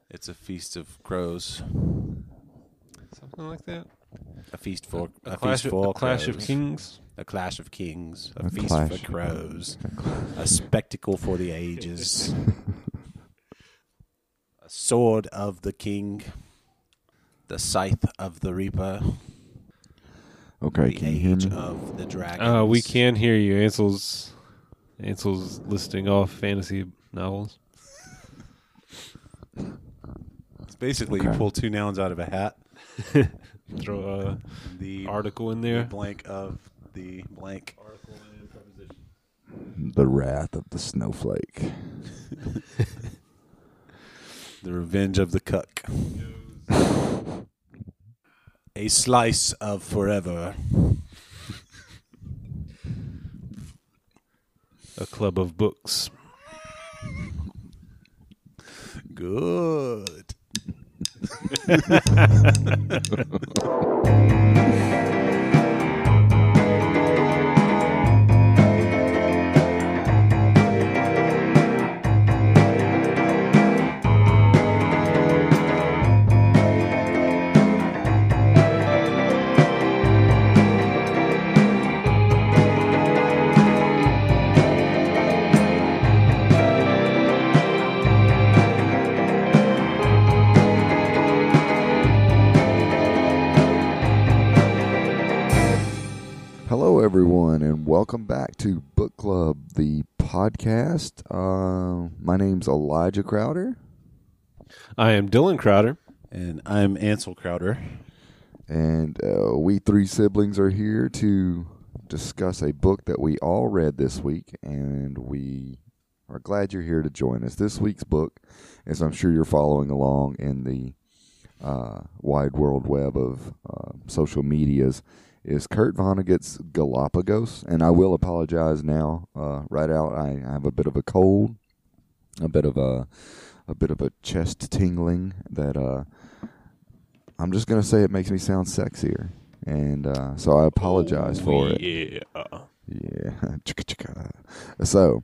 It's a feast of crows. Something like that. A feast for a clash of kings. A clash of kings. A feast clash. for crows. A spectacle for the ages. A sword of the king. The scythe of the reaper. Okay, The can you hear age me? of the dragon. We can hear you. Ansel's listing off fantasy novels. It's basically Okay. you pull two nouns out of a hat. Throw The article in the there. blank of the blank. Article and preposition. The wrath of the snowflake. The revenge of the cuck. A slice of forever. A club of books. Good. Hello, everyone, and welcome back to Book Club, the podcast. My name's Elijah Crowder, I am Dylan Crowder. And I'm Ansel Crowder. and we three siblings are here to discuss a book that we all read this week, and we are glad you're here to join us. This week's book, as I'm sure you're following along in the wide world web of social medias, is Kurt Vonnegut's Galapagos. And I will apologize now, right out. I have a bit of a cold, a bit of a chest tingling that I'm just gonna say it makes me sound sexier, and so I apologize for it. Yeah. So,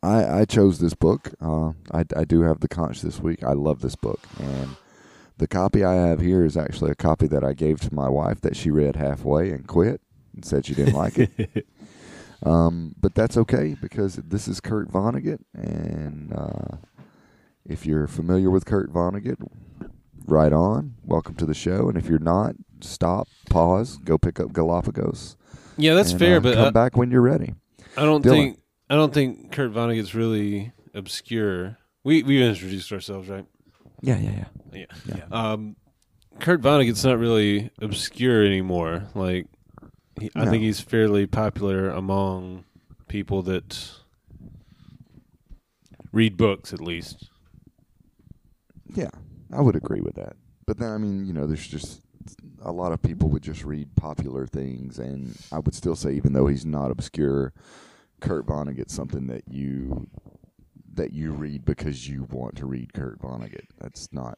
I chose this book. I do have the conch this week. I love this book, and the copy I have here is actually a copy that I gave to my wife that she read halfway and quit and said she didn't like it. But that's okay because this is Kurt Vonnegut, and if you're familiar with Kurt Vonnegut, right on. Welcome to the show. And if you're not, stop, pause, go pick up Galapagos. Yeah, that's and, fair, but come back when you're ready. I don't Dylan. think Kurt Vonnegut's really obscure. We introduced ourselves, right? Yeah. Yeah. Kurt Vonnegut's not really obscure anymore. Like, I No. think he's fairly popular among people that read books, at least. Yeah, I would agree with that. But then, I mean, there's just a lot of people would just read popular things, and I would still say, even though he's not obscure, Kurt Vonnegut's something that you read because you want to read Kurt Vonnegut. That's not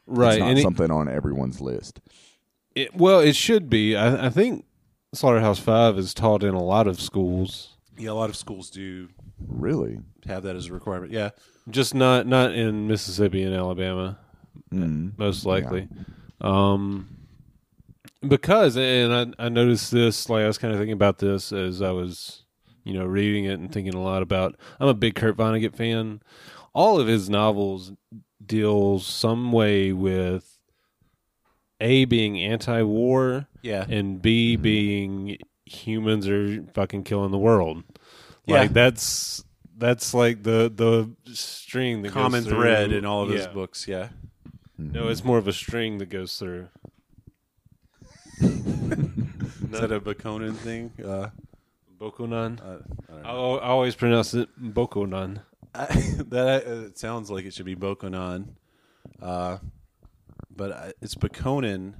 Right. It's not and something on everyone's list. it should be. I think Slaughterhouse-Five is taught in a lot of schools. Yeah, a lot of schools do Really? have that as a requirement. Yeah. Just not in Mississippi and Alabama, most likely. Because, and I noticed this, like I was kind of thinking about this as I was, reading it and thinking a lot about, I'm a big Kurt Vonnegut fan. All of his novels deal some way with A, being anti-war, Yeah. and B, being humans are fucking killing the world. Yeah. Like, that's like the string that Common goes through. thread in all of his books, yeah. No, it's more of a string that goes through. Is that a Bakonin thing? Bokonan. I don't I know. always pronounce it Bokonan. It sounds like it should be Bokonon. But it's Bakonin.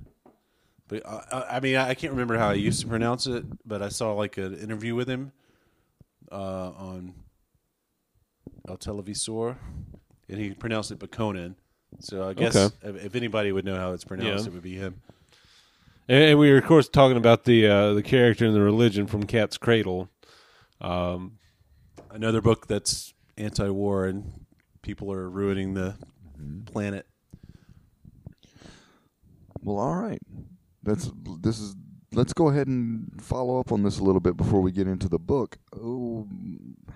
But I mean, I can't remember how I used to pronounce it, but I saw like an interview with him on El Televisor, and he pronounced it Bakonin. So I guess if anybody would know how it's pronounced, it would be him. And we were, of course, talking about the character and the religion from Cat's Cradle. Another book that's anti-war and people are ruining the planet. Well, all right. Let's go ahead and follow up on this a little bit before we get into the book. Oh,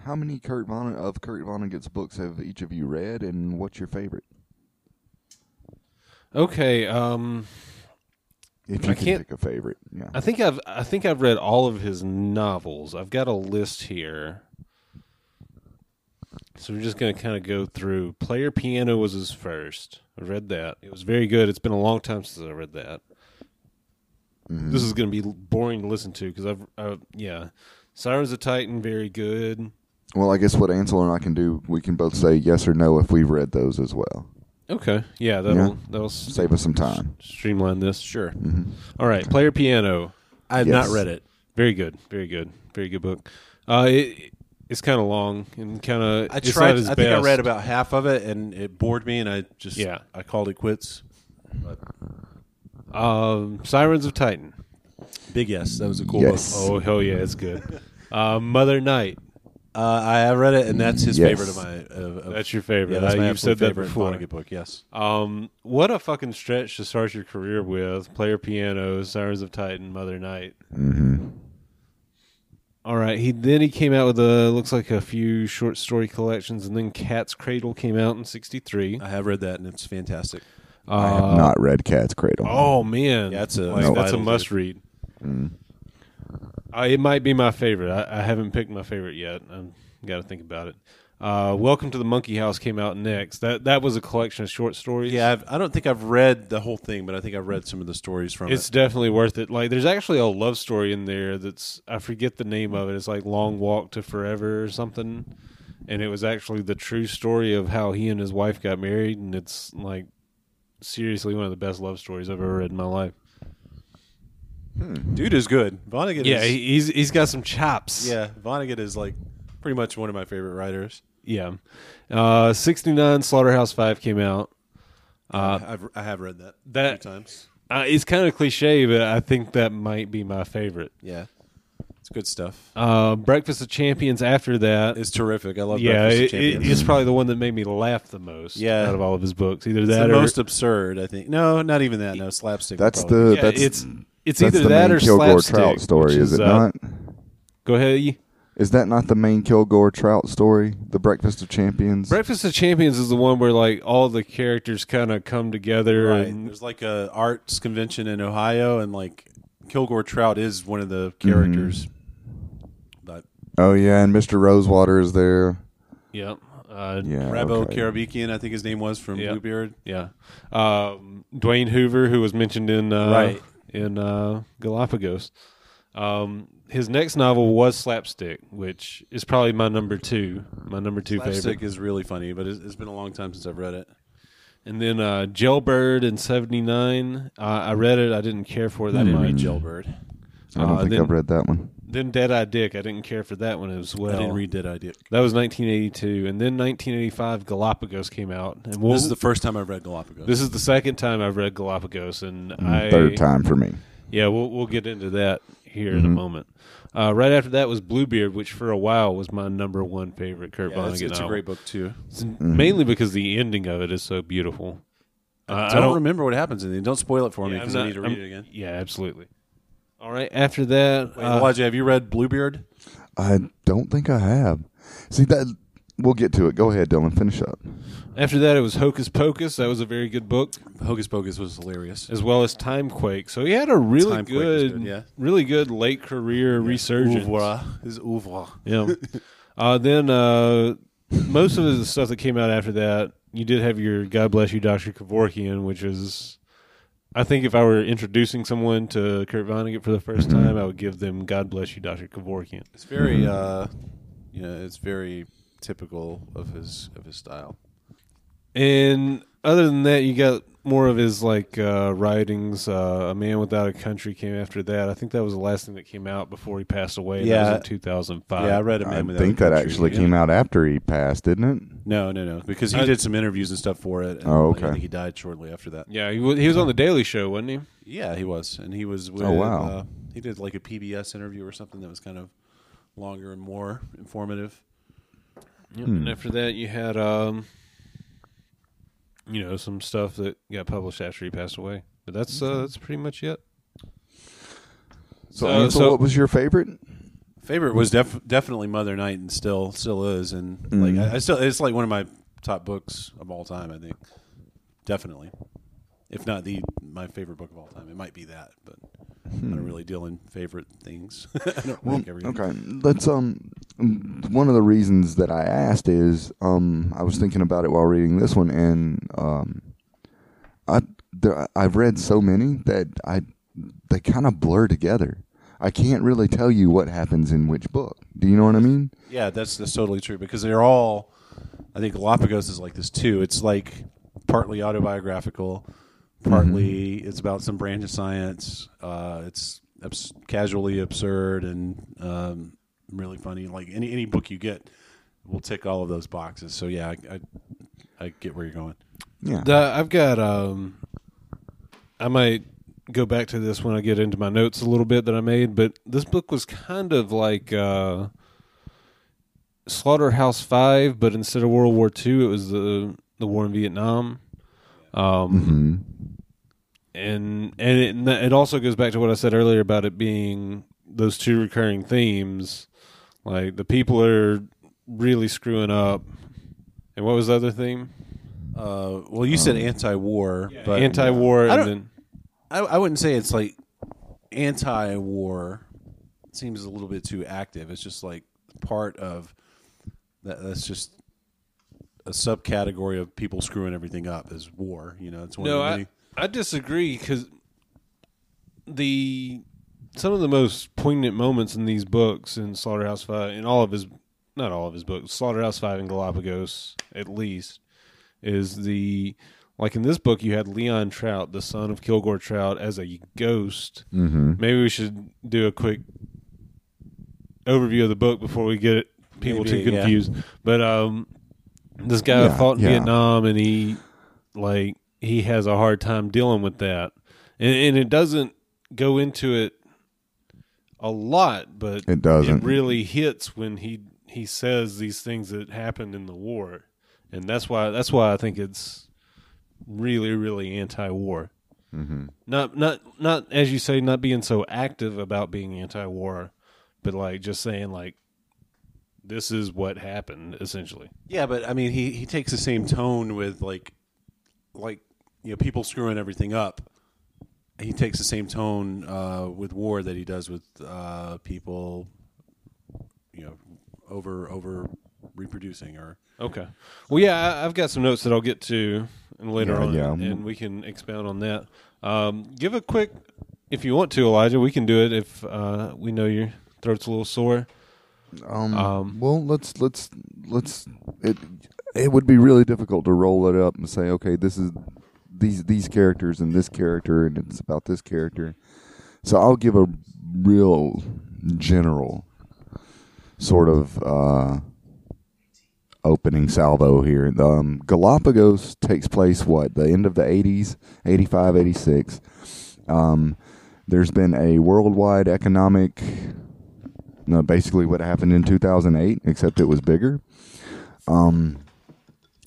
how many Kurt Vonnegut's books have each of you read, and what's your favorite? Okay, If you can pick a favorite, yeah. I think I've read all of his novels. I've got a list here. So we're just going to kind of go through. Player Piano was his first. I read that. It was very good. It's been a long time since I read that. Mm-hmm. This is going to be boring to listen to because Sirens of Titan, very good. Well, I guess what Ansel and I can do, we can both say yes or no if we've read those as well. Okay. Yeah, that'll save us some time. Streamline this. Sure. Mm-hmm. All right. Player Piano. I have not read it. Very good. Very good. Very good book. It's kind of long and kind of. I tried. I think I read about half of it and it bored me, and I called it quits. But. Sirens of Titan. Big yes. That was a cool book. Oh hell yeah, it's good. Mother Night. I have read it, and that's his favorite of my. That's your favorite. Yeah, that's my you've said that before. Vonnegut book, yes. What a fucking stretch to start your career with. Player Piano, Sirens of Titan, Mother Night. Mm-hmm. All right. He came out with looks like a few short story collections, and then Cat's Cradle came out in '63. I have read that, and it's fantastic. I have not read Cat's Cradle. Oh man, yeah, that's a must read. Mm. It might be my favorite. I haven't picked my favorite yet. I've got to think about it. Welcome to the Monkey House came out next. That was a collection of short stories. Yeah, I don't think I've read the whole thing, but I think I've read some of the stories from it. It's definitely worth it. Like, there's actually a love story in there that's, I forget the name of it. It's like Long Walk to Forever or something. And it was actually the true story of how he and his wife got married. And it's like seriously one of the best love stories I've ever read in my life. Dude is good. Vonnegut. Yeah, he's got some chops. Yeah, Vonnegut is like pretty much one of my favorite writers. Yeah. 69 Slaughterhouse-5 came out. I have read that a few times. It's kind of cliche, but I think that might be my favorite. Yeah. It's good stuff. Breakfast of Champions after that. It's terrific. I love Breakfast of Champions. It's probably the one that made me laugh the most out of all of his books. Either that the or most absurd, I think. No, not even that. No, slapstick. It's either that or Kilgore slapstick. Trout story, is it not? Go ahead. Is that not the main Kilgore Trout story? The Breakfast of Champions? Breakfast of Champions is the one where like all the characters kind of come together. Right. And there's like a arts convention in Ohio, and like Kilgore Trout is one of the characters. But oh yeah, and Mr. Rosewater is there. Yep. Rabo Karabikian, I think his name was, from Bluebeard. Yeah. Dwayne Hoover, who was mentioned in Galapagos. His next novel was Slapstick, which is probably my number two favorite. Slapstick is really funny, but it's been a long time since I've read it. And then Jailbird in '79. I read it. I didn't care for that. I didn't read Jailbird. I don't think I've read that one. Then Dead-Eye Dick. I didn't care for that one as well. I didn't read Dead-Eye Dick. That was 1982. And then 1985, Galapagos came out. And this is the first time I've read Galapagos. This is the second time I've read Galapagos. And third time for me. Yeah, we'll get into that here in a moment. Right after that was Bluebeard, which for a while was my number one favorite Kurt Vonnegut novel. It's a great book, too. Mainly because the ending of it is so beautiful. I don't remember what happens in it. Don't spoil it for me because I need to read it again. Yeah, absolutely. All right, after that... Wait, Elijah, have you read Bluebeard? I don't think I have. See, that we'll get to it. Go ahead, Dylan. Finish up. After that, it was Hocus Pocus. That was a very good book. Hocus Pocus was hilarious. As well as Timequake. So he had a really good late career resurgence. His oeuvre. Yeah. Then most of the stuff that came out after that, you did have your God Bless You, Dr. Kevorkian, which is... I think if I were introducing someone to Kurt Vonnegut for the first time, I would give them God Bless You, Dr. Kevorkian. It's very, it's very typical of his style. And other than that, you got more of his writings. A Man Without a Country came after that. I think that was the last thing that came out before he passed away. Yeah, that was in 2005. Yeah, I read A Man Without a Country. I think that actually came out after he passed, didn't it? No, because he did some interviews and stuff for it. And okay. I think he died shortly after that. Yeah, he was on the Daily Show, wasn't he? Yeah, he was, and he was with. Oh wow! He did like a PBS interview or something that was kind of longer and more informative. Yep. And after that, you had some stuff that got published after he passed away. But that's pretty much it. So, Ansel, what was your favorite? Favorite was definitely Mother Night, and still is, and like I still, it's like one of my top books of all time. I think definitely, if not my favorite book of all time, it might be that. But I don't really deal in favorite things. I don't like everything. Okay, let's one of the reasons that I asked is I was thinking about it while reading this one, and I've read so many that they kind of blur together. I can't really tell you what happens in which book. Do you know what I mean? Yeah, that's totally true, because they're all, I think Galapagos is like this too. It's like partly autobiographical, partly it's about some branch of science. It's casually absurd and really funny. Like any book you get will tick all of those boxes. So yeah, I get where you're going. Yeah, I've got I might go back to this when I get into my notes a little bit that I made, but this book was kind of like Slaughterhouse-5, but instead of World War II, it was the war in Vietnam. And it also goes back to what I said earlier about it being those two recurring themes, like the people are really screwing up. And what was the other theme? Well, you said anti-war, but anti-war, and then I wouldn't say it's like anti-war. It seems a little bit too active. It's just like part of that. That's just a subcategory of people screwing everything up is war. It's one of the many. I disagree, because some of the most poignant moments in these books, in Slaughterhouse-5, in not all of his books, Slaughterhouse-5 and Galapagos at least, is like in this book you had Leon Trout, the son of Kilgore Trout, as a ghost. Maybe we should do a quick overview of the book before we get people too confused. Yeah. But this guy fought in Vietnam, and he has a hard time dealing with that, and it doesn't go into it a lot, but it doesn't. It really hits when he says these things that happened in the war, and that's why I think it's really, really anti-war. Not as you say, not being so active about being anti-war, but like just saying like this is what happened essentially. Yeah, but I mean he takes the same tone with like people screwing everything up. He takes the same tone with war that he does with people over reproducing or. Okay. Well, yeah, I've got some notes that I'll get to later on, and we can expound on that. Give a quick, if you want to, Elijah. We can do it if we know your throat's a little sore. Well, let's. It would be really difficult to roll it up and say, okay, this is these characters and this character, and it's about this character. So I'll give a real general sort of opening salvo here. Galapagos takes place, the end of the 80s, 85, 86. There's been a worldwide economic, basically what happened in 2008, except it was bigger.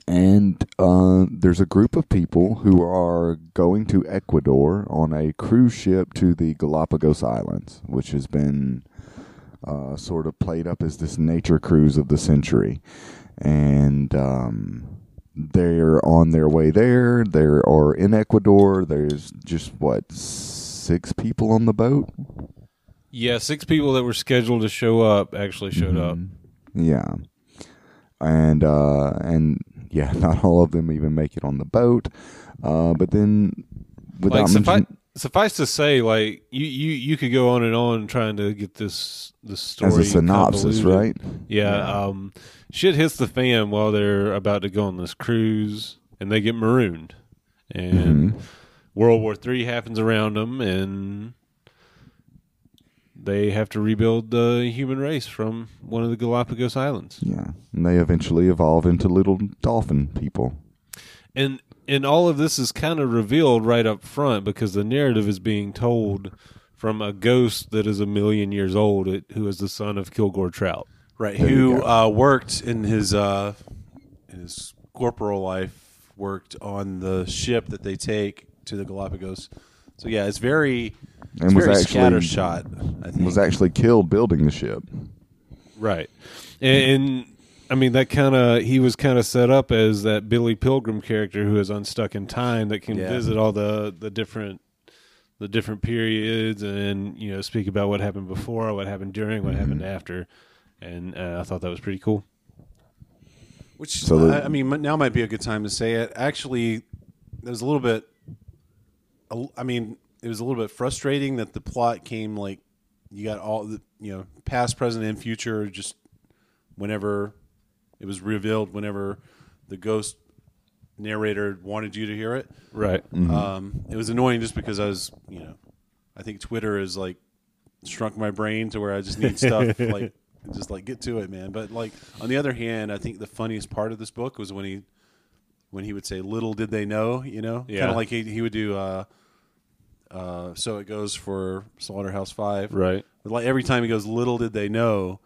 And there's a group of people who are going to Ecuador on a cruise ship to the Galapagos Islands, which has been sort of played up as this nature cruise of the century. And they're on their way there. Or in Ecuador. There's just, 6 people on the boat? Yeah, 6 people that were scheduled to show up actually showed up. Yeah. And yeah, not all of them even make it on the boat. But then, without suffice to say, like you could go on and on trying to get this story as a synopsis, right? Yeah. Shit hits the fan while they're about to go on this cruise, and they get marooned, and World War III happens around them, and they have to rebuild the human race from one of the Galapagos Islands. Yeah, and they eventually evolve into little dolphin people. And all of this is kind of revealed right up front, because the narrative is being told from a ghost that is 1,000,000 years old, who is the son of Kilgore Trout. Right, who worked in his corporal life worked on the ship that they take to the Galapagos. So yeah, it's very scattershot. I think Was actually killed building the ship. Right. And I mean, he was kind of set up as that Billy Pilgrim character who is unstuck in time that can visit all the different periods and, you know, speak about what happened before, what happened during, what happened after. And I thought that was pretty cool. Which, I mean, now might be a good time to say it. Actually, there's a little bit, I mean, it was a little bit frustrating that the plot came like, you got all the, you know, past, present, and future just whenever it was revealed, whenever the ghost narrator wanted you to hear it. Right. It was annoying just because I was, you know, I think Twitter has like shrunk my brain to where I just need stuff like, just like get to it, man. But like on the other hand, I think the funniest part of this book was when he would say, "Little did they know," you know, kind of like he would do. So it goes for Slaughterhouse-Five, right? But like every time he goes, "Little did they know,"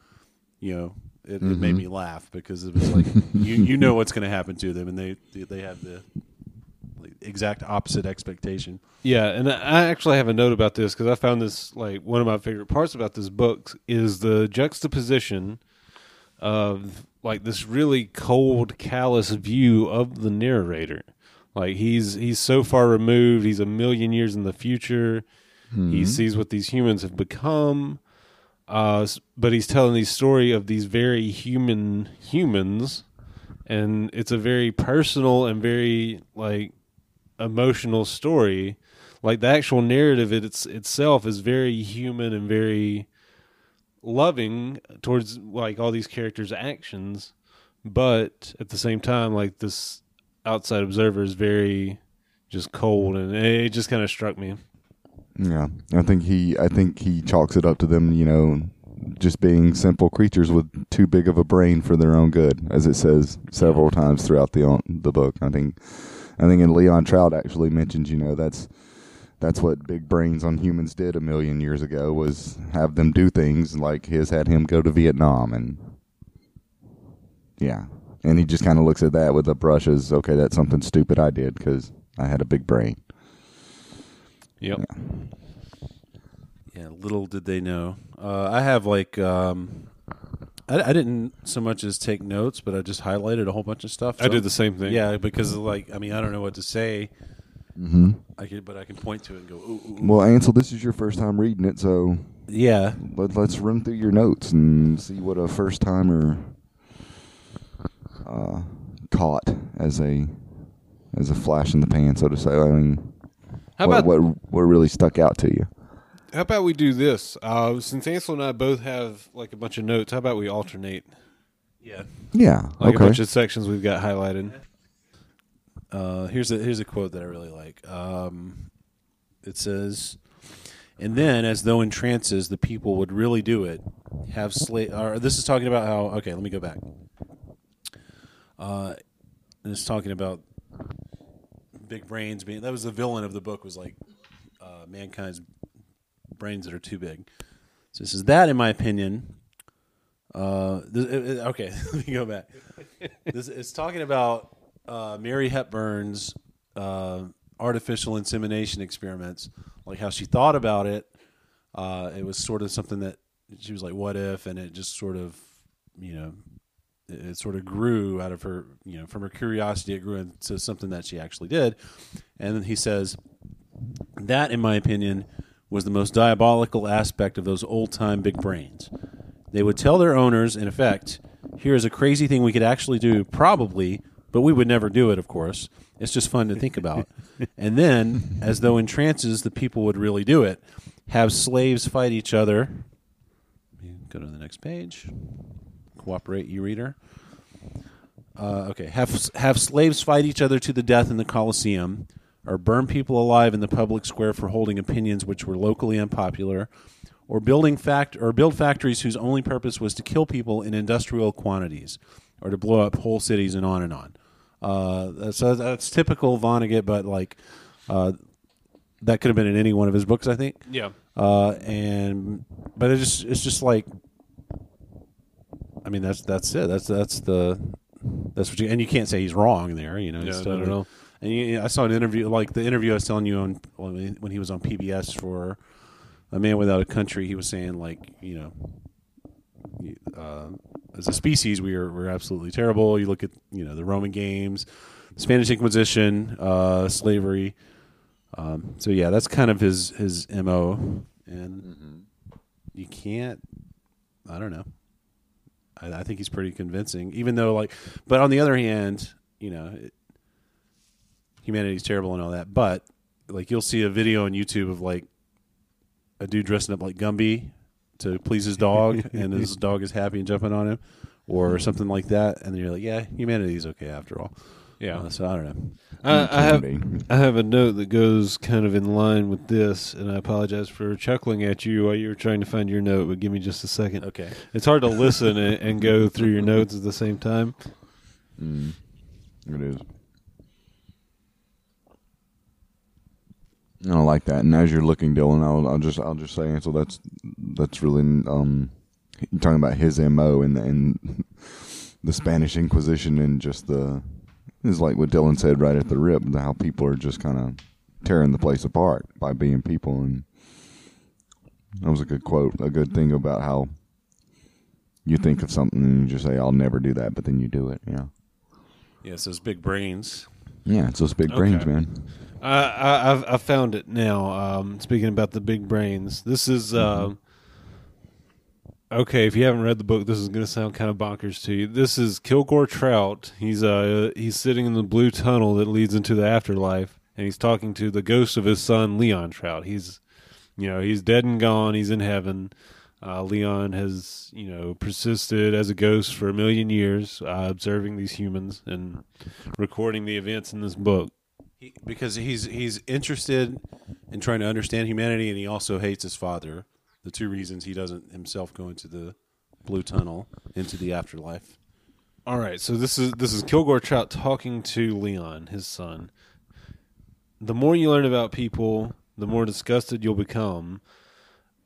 you know, it made me laugh because it was like you know what's going to happen to them, and they have the exact opposite expectation. Yeah, and I actually have a note about this because I found this like one of my favorite parts about this book is the juxtaposition of like this really cold, callous view of the narrator. Like he's so far removed. He's a million years in the future. He sees what these humans have become, but he's telling the story of these very human humans, and it's a very personal and very like emotional story. Like the actual narrative itself is very human and very loving towards like all these characters' actions, but at the same time, like this outside observer is very just cold, and it just kind of struck me. Yeah, I think he chalks it up to them, you know, just being simple creatures with too big of a brain for their own good, as it says several times throughout the book. I think in Leon Trout actually mentions, you know, that's what big brains on humans did a million years ago, was have them do things like his had him go to Vietnam, and yeah, and he just kind of looks at that with a brush as, okay, that's something stupid I did because I had a big brain. Yep. Yeah, little did they know. I have like I didn't so much as take notes, but I just highlighted a whole bunch of stuff. So, I did the same thing. Yeah, because like I mean I don't know what to say. I can point to it and go, ooh, ooh. Well, Ansel, this is your first time reading it, so yeah, let's run through your notes and see what a first timer caught as a flash in the pan, so to say. I mean, what really stuck out to you? How about we do this? Since Ansel and I both have like a bunch of notes, how about we alternate? Yeah, Like okay. a bunch of sections we've got highlighted. Here's a quote that I really like. It says, "And then, as though in trances, the people would really do it. Have this is talking about how. Okay, let me go back. And it's talking about big brains being. That was the villain of the book. Was like mankind's brains that are too big. So this is that, in my opinion. Okay, let me go back. It's talking about Mary Hepburn's artificial insemination experiments, like how she thought about it. It was sort of something that she was like, "What if?" And it just sort of, you know, it sort of grew out of her, you know, from her curiosity. It grew into something that she actually did. And then he says, that, in my opinion, was the most diabolical aspect of those old-time big brains. They would tell their owners, in effect, "Here's a crazy thing we could actually do, probably, but we would never do it, of course. It's just fun to think about." And then, as though in trances, the people would really do it. Have slaves fight each other. Go to the next page. Cooperate, you reader. Okay. Have slaves fight each other to the death in the Colosseum, or burn people alive in the public square for holding opinions which were locally unpopular, or build factories whose only purpose was to kill people in industrial quantities, or to blow up whole cities, and on and on. So that's typical Vonnegut, but like that could have been in any one of his books, I think. Yeah. But it's just like, I mean, that's it. That's that's what and you can't say he's wrong there. You know, Yeah, not at all. And I saw an interview, like the interview I was telling you on when he was on PBS for A Man Without a Country. He was saying, like, you know, as a species, we're absolutely terrible. You look at, you know, the Roman games, the Spanish Inquisition, slavery. So yeah, that's kind of his MO, and you can't. I don't know. I think he's pretty convincing, even though, like, but on the other hand, you know. Humanity's terrible and all that, but like you'll see a video on YouTube of like a dude dressing up like Gumby to please his dog, and his dog is happy and jumping on him, or something like that, and then you're like, yeah, humanity's okay after all. Yeah, so I don't know. I have a note that goes kind of in line with this, and I apologize for chuckling at you while you were trying to find your note, but give me just a second. Okay. It's hard to listen and go through your notes at the same time. It is. I don't like that. And as you're looking, Dylan, I'll just say, so that's really you're talking about his MO and the Spanish Inquisition, and just it's like what Dylan said right at the rip, how people are just kind of tearing the place apart by being people. And that was a good quote, a good thing about how you think of something and you just say, I'll never do that, but then you do it. Yeah. Yeah, it's those big brains. Yeah, it's those big brains, man. I found it now. Speaking about the big brains, this is okay. If you haven't read the book, this is going to sound kind of bonkers to you. This is Kilgore Trout. He's sitting in the blue tunnel that leads into the afterlife, and he's talking to the ghost of his son, Leon Trout. He's dead and gone. He's in heaven. Leon has, persisted as a ghost for 1 million years, observing these humans and recording the events in this book. Because he's interested in trying to understand humanity, and he also hates his father. The two reasons he doesn't himself go into the blue tunnel, into the afterlife. All right, so this is Kilgore Trout talking to Leon, his son. The more you learn about people, the more disgusted you'll become.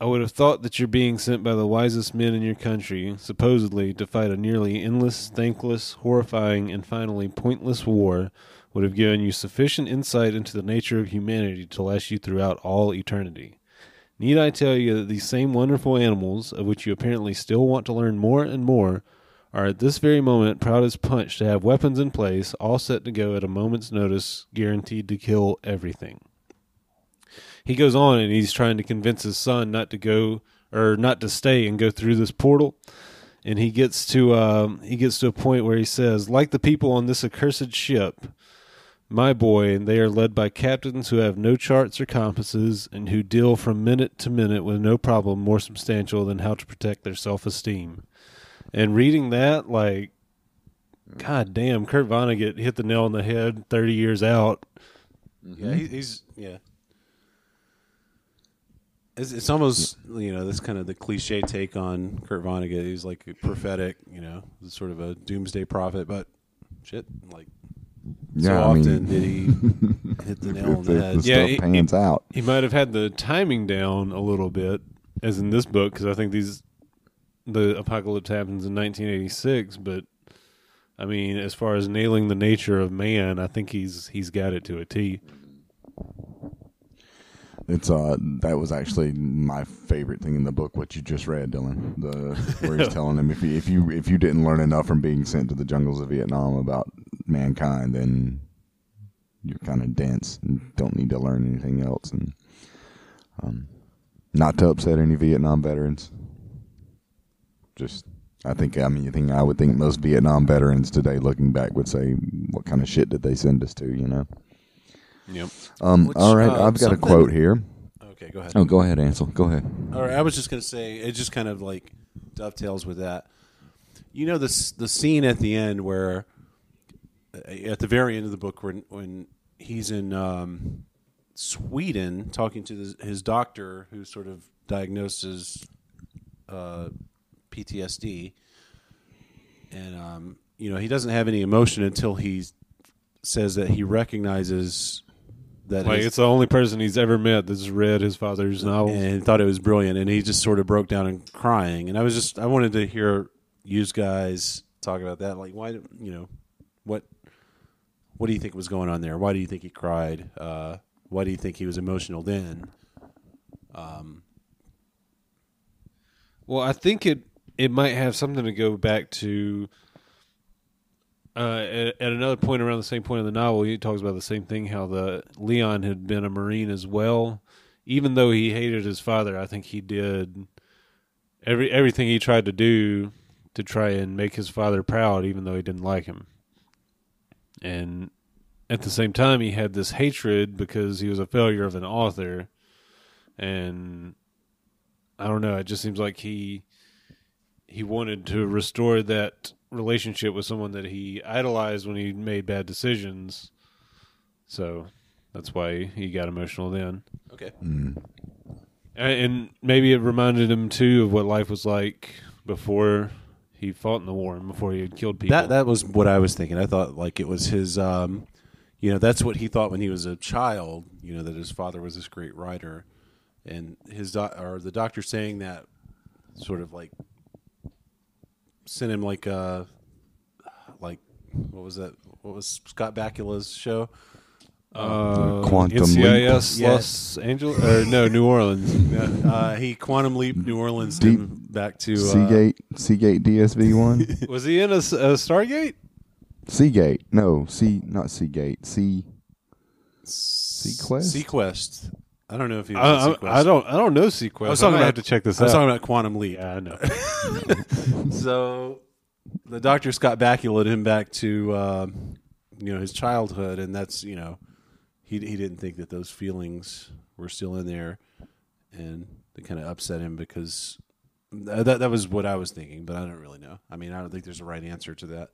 I would have thought that you're being sent by the wisest men in your country, supposedly, to fight a nearly endless, thankless, horrifying, and finally pointless war, would have given you sufficient insight into the nature of humanity to last you throughout all eternity. Need I tell you that these same wonderful animals, of which you apparently still want to learn more and more, are at this very moment proud as punch to have weapons in place, all set to go at a moment's notice, guaranteed to kill everything. He goes on and he's trying to convince his son not to stay and go through this portal. And he gets to a point where he says, like the people on this accursed ship, my boy, they are led by captains who have no charts or compasses and who deal from minute to minute with no problem more substantial than how to protect their self-esteem. And reading that, like, God damn, Kurt Vonnegut hit the nail on the head 30 years out. Yeah, he's It's almost, this kind of the cliche take on Kurt Vonnegut. He's like prophetic, sort of a doomsday prophet, but shit, like, so often did he hit the nail on the head. Yeah, stuff pans out. He might have had the timing down a little bit, as in this book, because I think the apocalypse happens in 1986, but I mean, as far as nailing the nature of man, I think he's got it to a T. It's that was actually my favorite thing in the book. What you just read, Dylan, where he's telling him if you didn't learn enough from being sent to the jungles of Vietnam about mankind, then you're kind of dense and don't need to learn anything else. And not to upset any Vietnam veterans. I would think most Vietnam veterans today, looking back, would say, "What kind of shit did they send us to?" Yep. All right, I've got a quote here. Okay, go ahead. Oh, go ahead, Ansel. Go ahead. All right, I was just going to say, it just kind of like dovetails with that. The scene at the end where, at the very end of the book, when he's in Sweden talking to his doctor who sort of diagnoses PTSD, and he doesn't have any emotion until he says that he recognizes that it's the only person he's ever met that's read his father's novel and thought it was brilliant, and he just sort of broke down and crying. And I wanted to hear you guys talk about that. Like, why, what do you think was going on there? Why do you think he cried? Why do you think he was emotional then? Well, I think it might have something to go back to at another point around the same point in the novel. He talks about the same thing, how the Leon had been a Marine as well. Even though he hated his father, I think he did everything he tried to do to try and make his father proud, even though he didn't like him. And at the same time, he had this hatred because he was a failure of an author. And I don't know, it just seems like he wanted to restore that relationship with someone that he idolized when he made bad decisions. So that's why he got emotional then. Okay. And maybe it reminded him, too, of what life was like before he fought in the war and before he had killed people. That was what I was thinking. I thought like it was his, that's what he thought when he was a child, that his father was this great writer. And the doctor saying that sort of like sent him like what was that? What was Scott Bakula's show? Quantum NCIS Leap. Los Angeles? Or no, New Orleans. He quantum leaped New Orleans him back to Seagate DSV-1. Was he in a Stargate? Seagate. No, not Seagate. Sequest? Sequest. I don't know if he was in Sequest. I don't know Sequest. I was talking about, have to check this I was out. talking about Quantum Leap. Yeah, I know. So the doctor Scott Bakula him back to his childhood, and that's he didn't think that those feelings were still in there, and they kind of upset him because that was what I was thinking, but I don't really know. I mean, I don't think there's a right answer to that.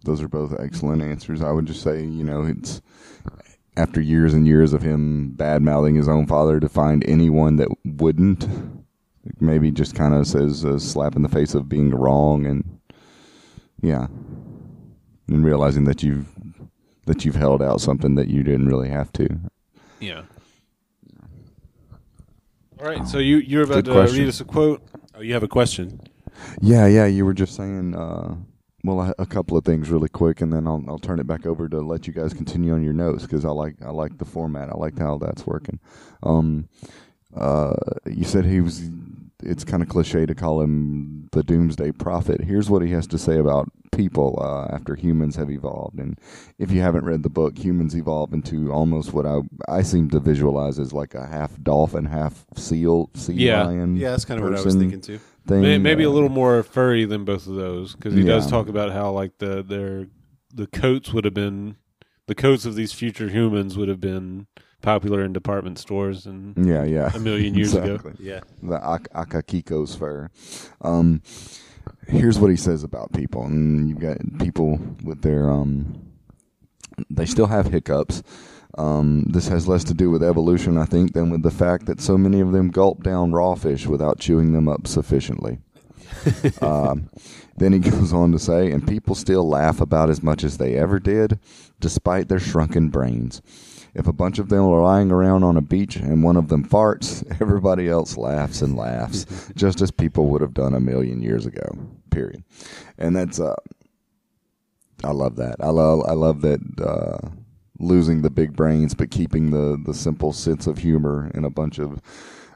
Those are both excellent answers. I would just say, it's after years and years of him bad-mouthing his own father, to find anyone that wouldn't, maybe just kind of says a slap in the face of being wrong, and realizing that you've held out something that you didn't really have to. Yeah. All right, so you're about to read us a quote. Oh, you have a question? Yeah, you were just saying, a couple of things really quick, and then I'll turn it back over to let you guys continue on your notes, because I like the format. I like how that's working. You said it's kind of cliche to call him the doomsday prophet. Here's what he has to say about people after humans have evolved. And if you haven't read the book, humans evolve into almost what I seem to visualize as like a half dolphin, half sea lion. Yeah, that's kind of what I was thinking too. Maybe a little more furry than both of those, because he does talk about how like the coats would have been, the coats of these future humans would have been popular in department stores and a million years ago. Yeah, the Akakiko's fur. Here's what he says about people, and you've got people with their they still have hiccups. This has less to do with evolution, I think, than with the fact that so many of them gulp down raw fish without chewing them up sufficiently. Then he goes on to say, and people still laugh about as much as they ever did, despite their shrunken brains. If a bunch of them are lying around on a beach and one of them farts, everybody else laughs and laughs, just as people would have done a million years ago, period. And that's, I love that. I love that, losing the big brains, but keeping the simple sense of humor in a bunch of,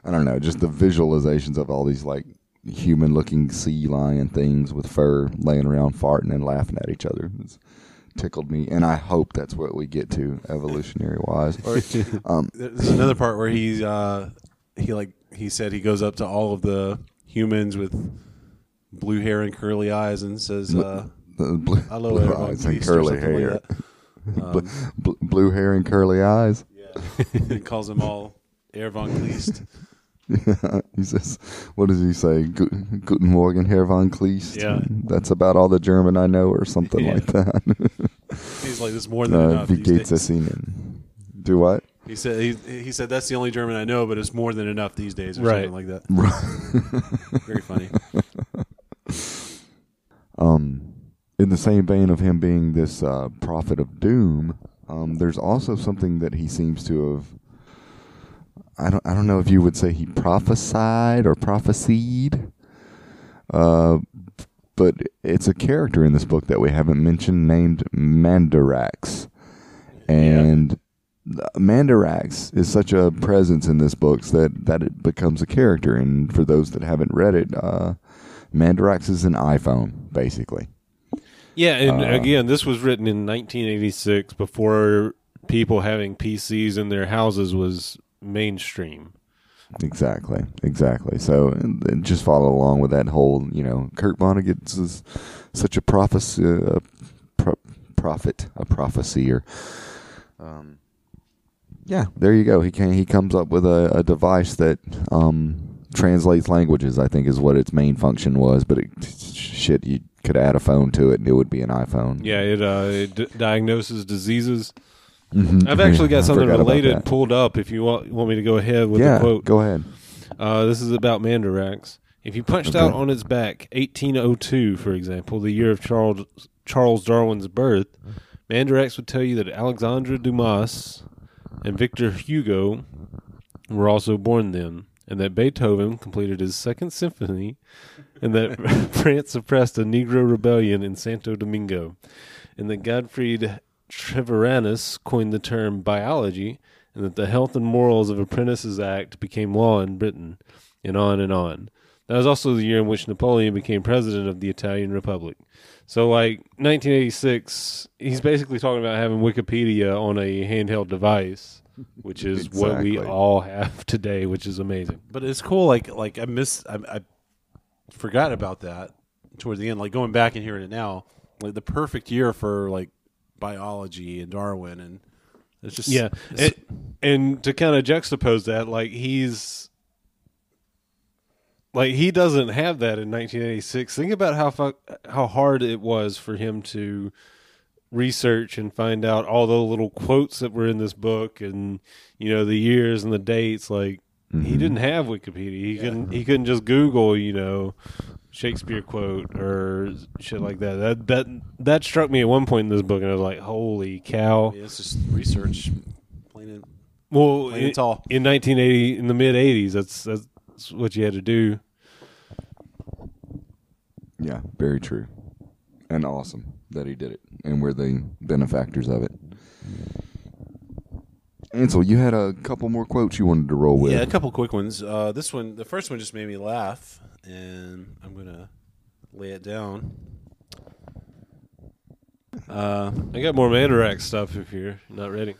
I don't know, just the visualizations of all these like human-looking sea lion things with fur laying around farting and laughing at each other. It's tickled me, and I hope that's what we get to evolutionary-wise. There's another part where he said he goes up to all of the humans with blue hair and curly eyes and says, blue eyes and curly hair. Blue hair and curly eyes. Yeah. He calls them all Herr von Kleist. Yeah, he says, what does he say? Guten Morgen, Herr von Kleist. Yeah. That's about all the German I know, or something like that. He's like, there's more than enough. Wie geht's es Ihnen? Do what? He said he said that's the only German I know, but it's more than enough these days, or something like that. Very funny. In the same vein of him being this prophet of doom, there's also something that he seems to have. I don't know if you would say he prophesied or prophesied, But it's a character in this book that we haven't mentioned named Mandarax. And Mandarax is such a presence in this book that it becomes a character. And for those that haven't read it, Mandarax is an iPhone, basically. Yeah, and again, this was written in 1986 before people having PCs in their houses was mainstream. Exactly. So and just follow along with that whole, Kurt Vonnegut is such a prophecy, prophecyer. Yeah, there you go. He comes up with a device that translates languages, I think is what its main function was. But you could add a phone to it and it would be an iPhone. Yeah, it diagnoses diseases. Mm-hmm. I've actually got something related pulled up if you want me to go ahead with the quote. Go ahead. This is about Mandarax. If you punched out on its back 1802, for example, the year of Charles Darwin's birth, Mandarax would tell you that Alexandre Dumas and Victor Hugo were also born then, and that Beethoven completed his second symphony, and that France suppressed a Negro rebellion in Santo Domingo, and that Gottfried Treviranus coined the term biology, and that the Health and Morals of Apprentices Act became law in Britain, and on and on. That was also the year in which Napoleon became president of the Italian Republic. So, 1986, he's basically talking about having Wikipedia on a handheld device, which is what we all have today, which is amazing. But it's cool. I forgot about that towards the end. Like going back and hearing it now, like the perfect year for biology and Darwin, and it's just and to kind of juxtapose that, he doesn't have that in 1986. Think about how hard it was for him to research and find out all the little quotes that were in this book, and the years and the dates. He didn't have Wikipedia. He couldn't just Google Shakespeare quote or shit like that. That struck me at one point in this book, and I was like, holy cow! Yeah, it's just research, plain and tall. In 1980, in the mid 80s, that's what you had to do. Yeah, very true. And awesome that he did it. And we're the benefactors of it. Ansel, you had a couple more quotes you wanted to roll with. Yeah, a couple quick ones. The first one just made me laugh, and I'm going to lay it down. I got more Mandarax stuff if you're not ready.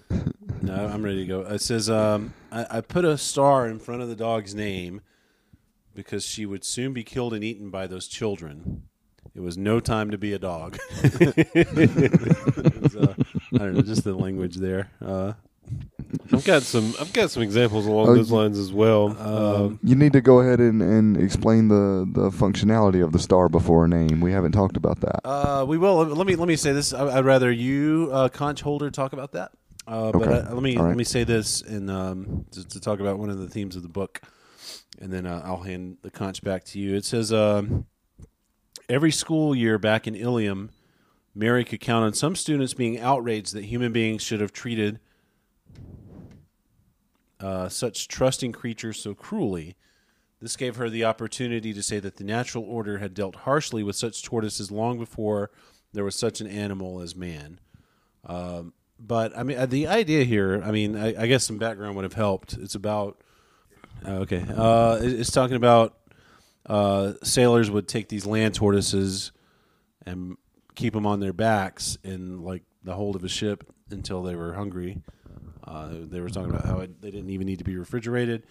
No, I'm ready to go. It says, I put a star in front of the dog's name because she would soon be killed and eaten by those children. It was no time to be a dog. I don't know, just the language there. I've got some examples along those lines as well. You need to go ahead and explain the functionality of the star before a name. We haven't talked about that. We will. Let me say this. I'd rather you, conch holder, talk about that. Okay. But let me say this and to talk about one of the themes of the book, and then I'll hand the conch back to you. It says, every school year back in Ilium, Mary could count on some students being outraged that human beings should have treated such trusting creatures so cruelly. This gave her the opportunity to say that the natural order had dealt harshly with such tortoises long before there was such an animal as man. But I mean, the idea here, I guess some background would have helped. It's about it's talking about sailors would take these land tortoises and keep them on their backs in the hold of a ship until they were hungry. They were talking about how they didn't even need to be refrigerated,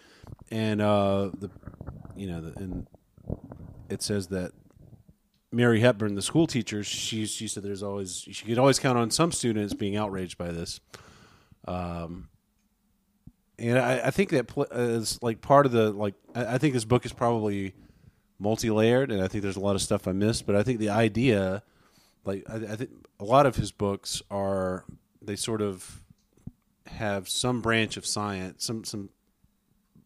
and and it says that Mary Hepburn, the school teacher, she said she could always count on some students being outraged by this, and I think that is part of the I think this book is probably multi-layered, and I think there's a lot of stuff I missed, but I think the idea, I think a lot of his books they sort of have some branch of science, some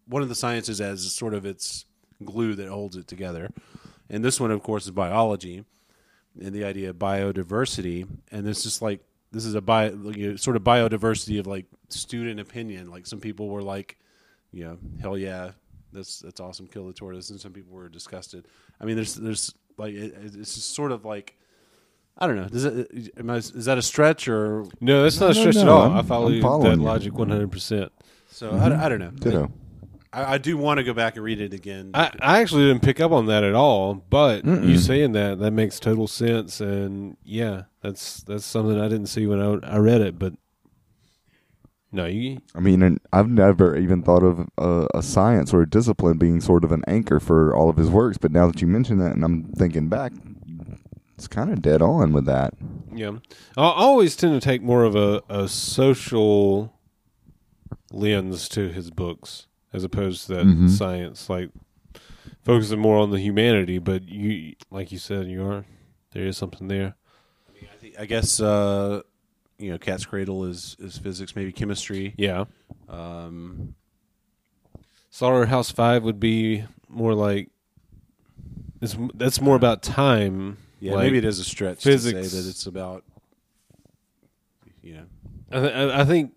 one of the sciences as sort of its glue that holds it together. And this one, of course, is biology and the idea of biodiversity. And it's just this is a sort of biodiversity of student opinion. Some people were hell yeah, that's awesome, kill the tortoise, and some people were disgusted. I mean, there's like it's just sort of like I don't know. Is that a stretch or No, that's not a stretch at no, all. I'm I follow that following you. logic 100%. so? I don't know. Ditto. I do want to go back and read it again. I actually didn't pick up on that at all, but Mm-mm. you saying that makes total sense, and yeah, that's something I didn't see when I read it. But no, I mean, and I've never even thought of a science or a discipline being sort of an anchor for all of his works. But now that you mention that, and I'm thinking back, it's kind of dead on with that. yeah, I always tend to take more of a social lens to his books as opposed to that science, like focusing more on the humanity. But you, like you said, there is something there. I guess Cat's Cradle is physics, maybe chemistry. Yeah. Slaughterhouse 5 would be more like that's more about time. Yeah, like maybe it is a stretch physics. to say that it's about I think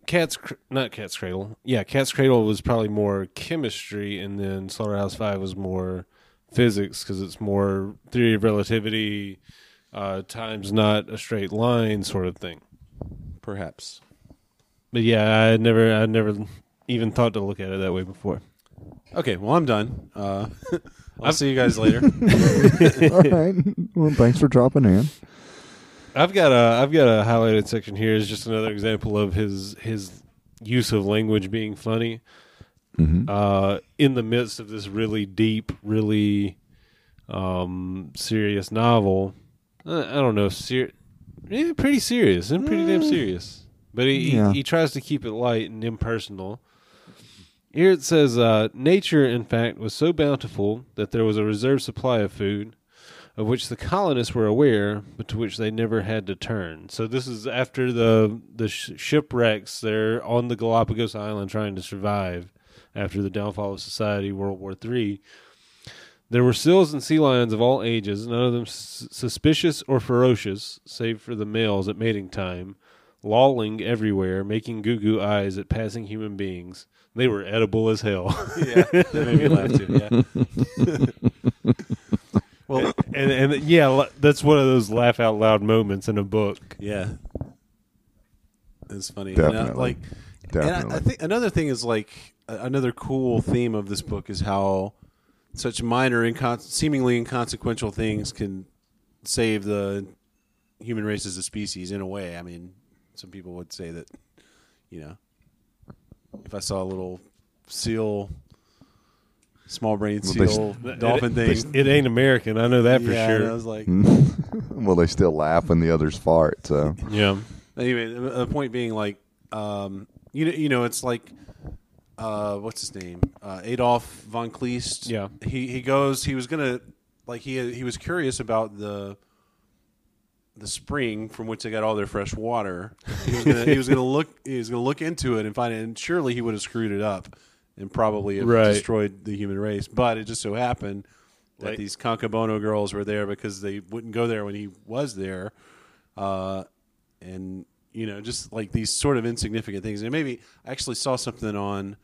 not Cat's Cradle. Yeah, Cat's Cradle was probably more chemistry, and then Slaughterhouse 5 was more physics because it's more theory of relativity, time's not a straight line sort of thing. perhaps. But yeah, I never even thought to look at it that way before. Okay, well I'm done. I'll see you guys later. All right. Well, thanks for dropping in. I've got a highlighted section here. Is just another example of his use of language being funny. Mm-hmm. In the midst of this really deep, really serious novel. I don't know, pretty serious and pretty damn serious. But he tries to keep it light and impersonal. Here it says, nature, in fact, was so bountiful that there was a reserve supply of food, of which the colonists were aware, but to which they never had to turn. So this is after the shipwrecks. They're on the Galapagos Island trying to survive after the downfall of society, World War III. There were seals and sea lions of all ages, none of them suspicious or ferocious, save for the males at mating time, lolling everywhere, making goo-goo eyes at passing human beings. They were edible as hell. Yeah, that made me laugh too. Yeah. Well, and yeah, that's one of those laugh out loud moments in a book. Yeah, it's funny. Definitely. And I think another thing is like another cool theme of this book is how such minor, seemingly inconsequential things can save the human race as a species. In a way, I mean, some people would say that, if I saw a little seal, small-brained seal, dolphin thing, it ain't American. I know that for sure. And I was like, well, they still laugh when the others fart. So yeah. Anyway, the point being, like, it's like, what's his name? Adolf von Kleist. Yeah. He goes. He was gonna he was curious about the spring from which they got all their fresh water. He was gonna look into it and find it. And surely he would have screwed it up and probably have destroyed the human race. But it just so happened that these Concabono girls were there because they wouldn't go there when he was there, and just like these sort of insignificant things. And maybe I actually saw something on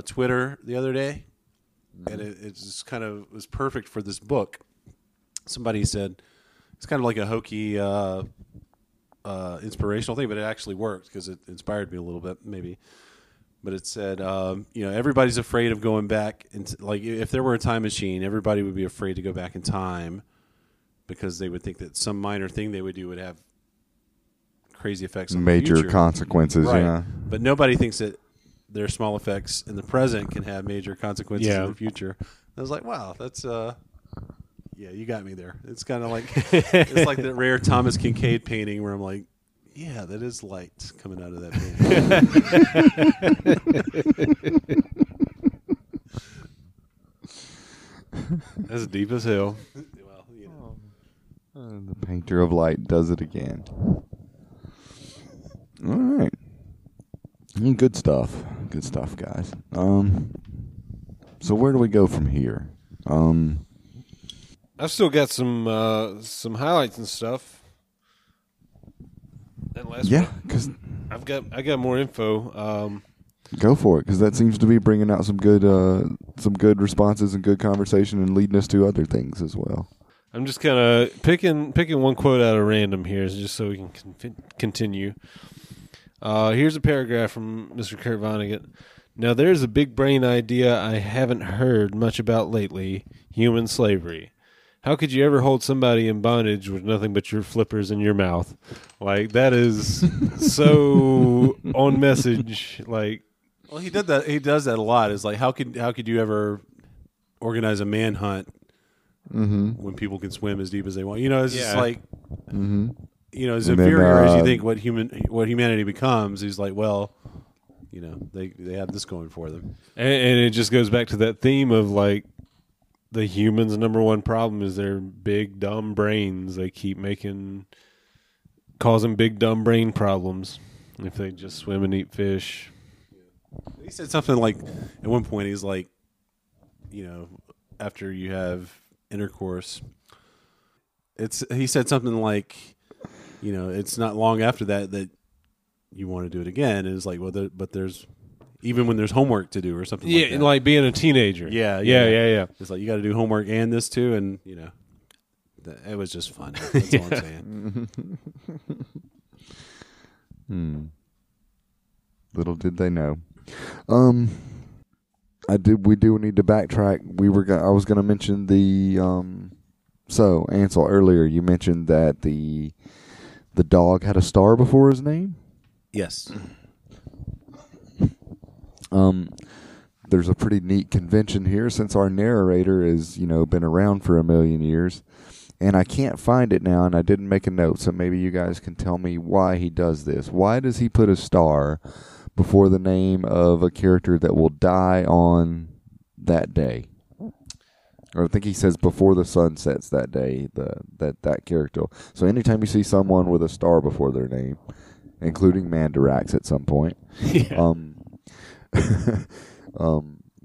Twitter the other day, and it just kind of was perfect for this book. Somebody said it's kind of like a hokey inspirational thing, but it actually worked because it inspired me a little bit, maybe. But it said, everybody's afraid of going back. Like, if there were a time machine, everybody would be afraid to go back in time because they would think that some minor thing they would do would have crazy effects on the major future. consequences. Right. Yeah, but nobody thinks that their small effects in the present can have major consequences in the future. I was like, wow, that's you got me there. It's kind of like it's like that rare Thomas Kincaid painting where I'm like, yeah, that is light coming out of that painting. That's deep as hell. Well, the painter of light does it again. All right. Good stuff, guys. So where do we go from here? I've still got some highlights and stuff. And because I got more info. go for it, because that seems to be bringing out some good some good responses and good conversation and leading us to other things as well. I'm just kind of picking one quote out of random here, just so we can continue. Here's a paragraph from Mr. Kurt Vonnegut. Now, there's a big brain idea I haven't heard much about lately: human slavery. How could you ever hold somebody in bondage with nothing but your flippers in your mouth? Like, that is so on message. Like, well, he did that. He does that a lot. Is like, how could you ever organize a manhunt when people can swim as deep as they want? You know, it's just like, you know, as inferior as you think what humanity becomes. He's like, well, you know, they have this going for them, and it just goes back to that theme of like, the humans' number one problem is their big dumb brains. They keep causing big dumb brain problems if they just swim and eat fish. He said something like, at one point, he's like, you know, after you have intercourse, he said something like, you know, it's not long after that you want to do it again. And it's like, well, but there's, even when there's homework to do or something like that. Yeah, like being a teenager. Yeah. It's like, you got to do homework and this too, and, you know, it was just fun. That's all I'm saying. Little did they know. We do need to backtrack. I was going to mention the so Ansel, earlier you mentioned that the dog had a star before his name. Yes. There's a pretty neat convention here, since our narrator has, you know, been around for 1,000,000 years, and I can't find it now, and I didn't make a note, so maybe you guys can tell me why he does this. Why does he put a star before the name of a character that will die on that day? Or I think he says before the sun sets that day, that character. So anytime you see someone with a star before their name, including Mandarax at some point,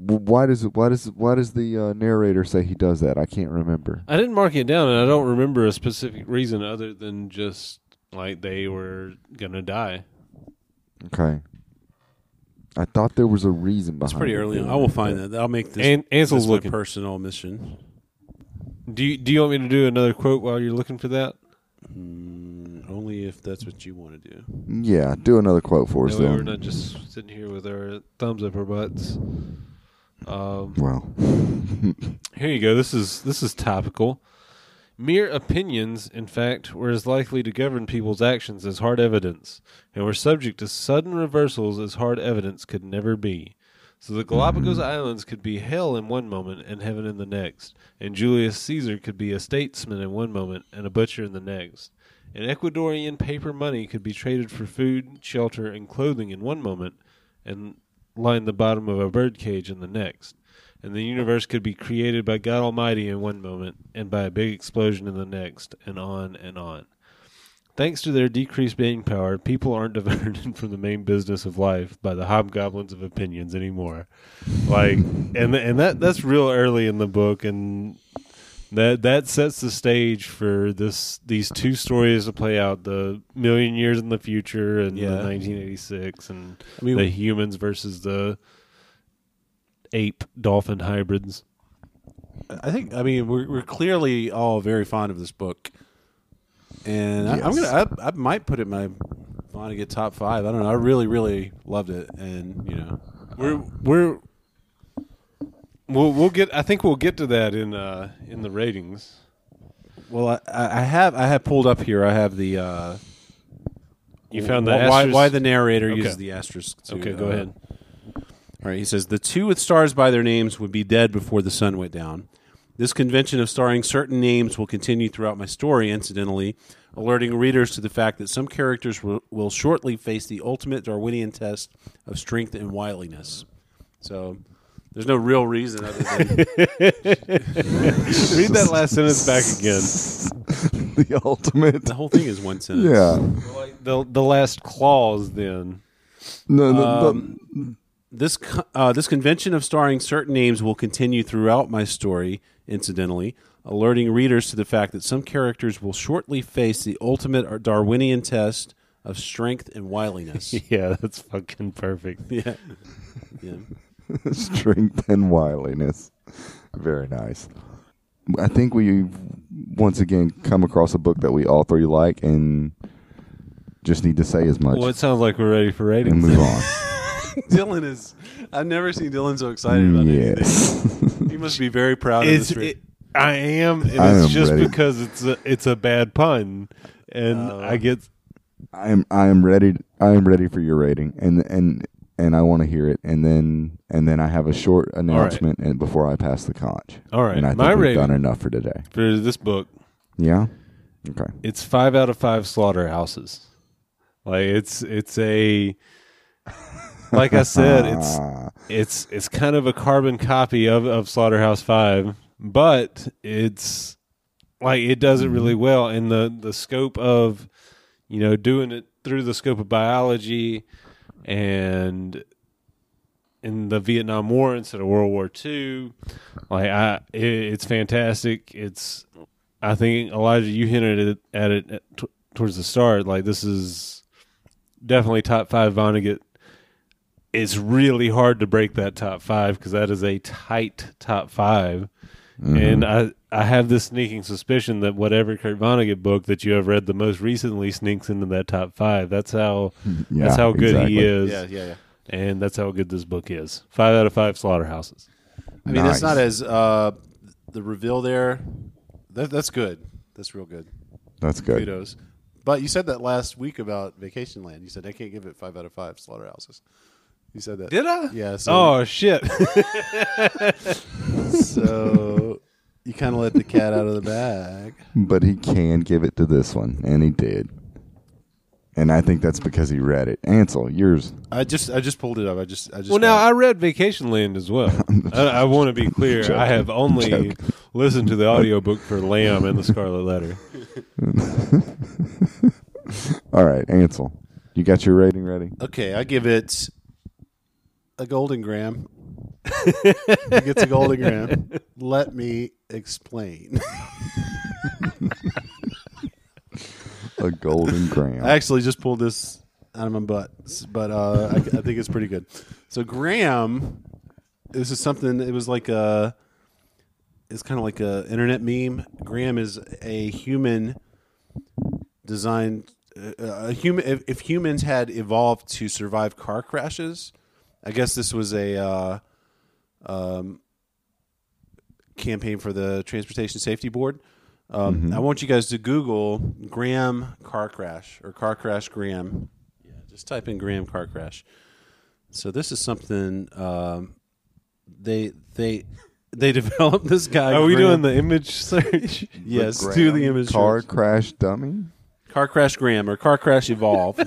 why does the narrator say he does that? I can't remember. I didn't mark it down, and I don't remember a specific reason other than just like they were gonna die. Okay. I thought there was a reason behind it. It's pretty early on. I will find that. I'll make this, Ansel's my looking. personal mission. Do you want me to do another quote while you're looking for that? Only if that's what you want to do. Yeah, do another quote for us, We're then. not just sitting here with our thumbs up our butts. Well, here you go. This is topical. Mere opinions, in fact, were as likely to govern people's actions as hard evidence, and were subject to sudden reversals as hard evidence could never be. So the Galapagos Islands could be hell in one moment and heaven in the next, and Julius Caesar could be a statesman in one moment and a butcher in the next. And Ecuadorian paper money could be traded for food, shelter, and clothing in one moment and line the bottom of a birdcage in the next. And the universe could be created by God Almighty in one moment and by a big explosion in the next, and on and on. Thanks to their decreased brain power, people aren't diverted from the main business of life by the hobgoblins of opinions anymore. Like, and that's real early in the book, and that sets the stage for these two stories to play out: the 1,000,000 years in the future and the 1986, and the humans versus the ape dolphin hybrids. I mean, we're clearly all very fond of this book. And yes. I might put it in my Vonnegut top 5. I don't know. I really, really loved it, and you know, we'll get. I think we'll get to that in the ratings. Well, I have pulled up here. I have the. You found the why the narrator uses the asterisk. Okay, go ahead. All right, he says the two with stars by their names would be dead before the sun went down. This convention of starring certain names will continue throughout my story, incidentally, alerting readers to the fact that some characters will shortly face the ultimate Darwinian test of strength and wiliness. So there's no real reason other than... Read that last sentence back again. The ultimate. The whole thing is one sentence. Yeah. The last clause, then. This convention of starring certain names will continue throughout my story, incidentally, alerting readers to the fact that some characters will shortly face the ultimate Darwinian test of strength and wiliness. Yeah, that's fucking perfect. Yeah. Strength and wiliness. Very nice. I think we've once again come across a book that we all three like and just need to say as much Well, it sounds like we're ready for ratings. and move on. Dylan is. I've never seen Dylan so excited about anything. He must be very proud of this. I am, and I it's am just ready. because it's a bad pun, and I get. I am ready. I am ready for your rating, and I want to hear it, and then I have a short announcement, and before I pass the conch. All right, and I think my we've rating done enough for today. for this book. Yeah. Okay. It's 5 out of 5 slaughterhouses. Like it's a. Like I said, it's kind of a carbon copy of Slaughterhouse 5, but it's like it does it really well in the scope of, doing it through the scope of biology and in the Vietnam War instead of World War II. Like it's fantastic. I think Elijah, you hinted at it towards the start. Like this is definitely top 5 Vonnegut. It's really hard to break that top 5 because that is a tight top 5. Mm-hmm. And I have this sneaking suspicion that whatever Kurt Vonnegut book that you have read the most recently sneaks into that top 5. That's how good he is. Yeah. And that's how good this book is. 5 out of 5 slaughterhouses. I mean, Nice. it's not as the reveal there. That's good. That's real good. That's good. Kudos. But you said that last week about Vacation Land. You said I can't give it 5 out of 5 slaughterhouses. You said that. Did I? Yeah. So, Oh, shit. so you kind of let the cat out of the bag. But he can give it to this one, and he did. And I think that's because he read it. Ansel, yours. I just pulled it up. I just. Well, now I read Vacation Land as well. I want to be clear. Joking. I have only listened to the audiobook for Lamb and the Scarlet Letter. All right, Ansel. You got your rating ready? Okay, I give it a golden gram. It gets a golden gram. Let me explain. A golden gram. I actually just pulled this out of my butt, but I think it's pretty good. So Graham, this is something. It was like it's kind of like a internet meme. Graham is a human designed. A human. If humans had evolved to survive car crashes, I guess this was a campaign for the Transportation Safety Board. I want you guys to Google Graham car crash or car crash Graham. Yeah, just type in Graham car crash. So this is something they developed this guy. Are we Graham. doing the image search? Yes, Graham do the image car search. crash dummy. Car crash Graham or car crash evolve.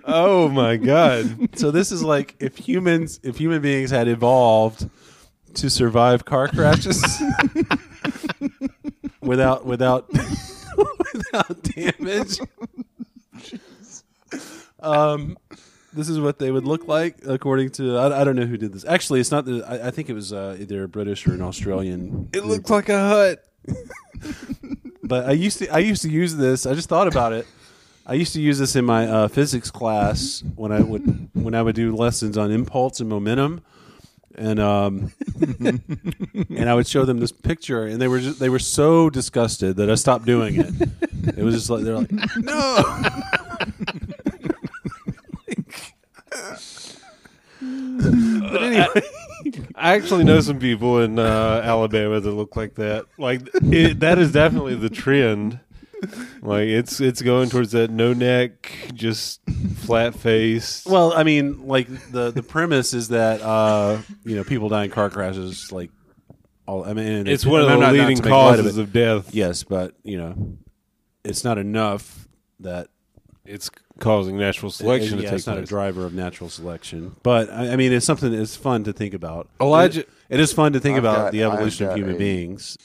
Oh my god! So this is like if human beings had evolved to survive car crashes without without damage. This is what they would look like according to I don't know who did this. Actually, it's not. I think it was either a British or an Australian. It looks like a hut. But I used to use this. I just thought about it. I used to use this in my physics class when I would do lessons on impulse and momentum, and and I would show them this picture, and they were so disgusted that I stopped doing it. It was just like they're like, no. But anyway. I actually know some people in Alabama that look like that. Like that is definitely the trend. Like it's going towards that no neck, just flat face. Well, I mean, like the premise is that people die in car crashes. Like, It's one of the leading causes of death. Yes, but it's not enough that It's causing natural selection to take it's not place. a driver of natural selection. But I mean, it's something that's fun to think about. Elijah, it is fun to think about got- the evolution I've of got human a- beings.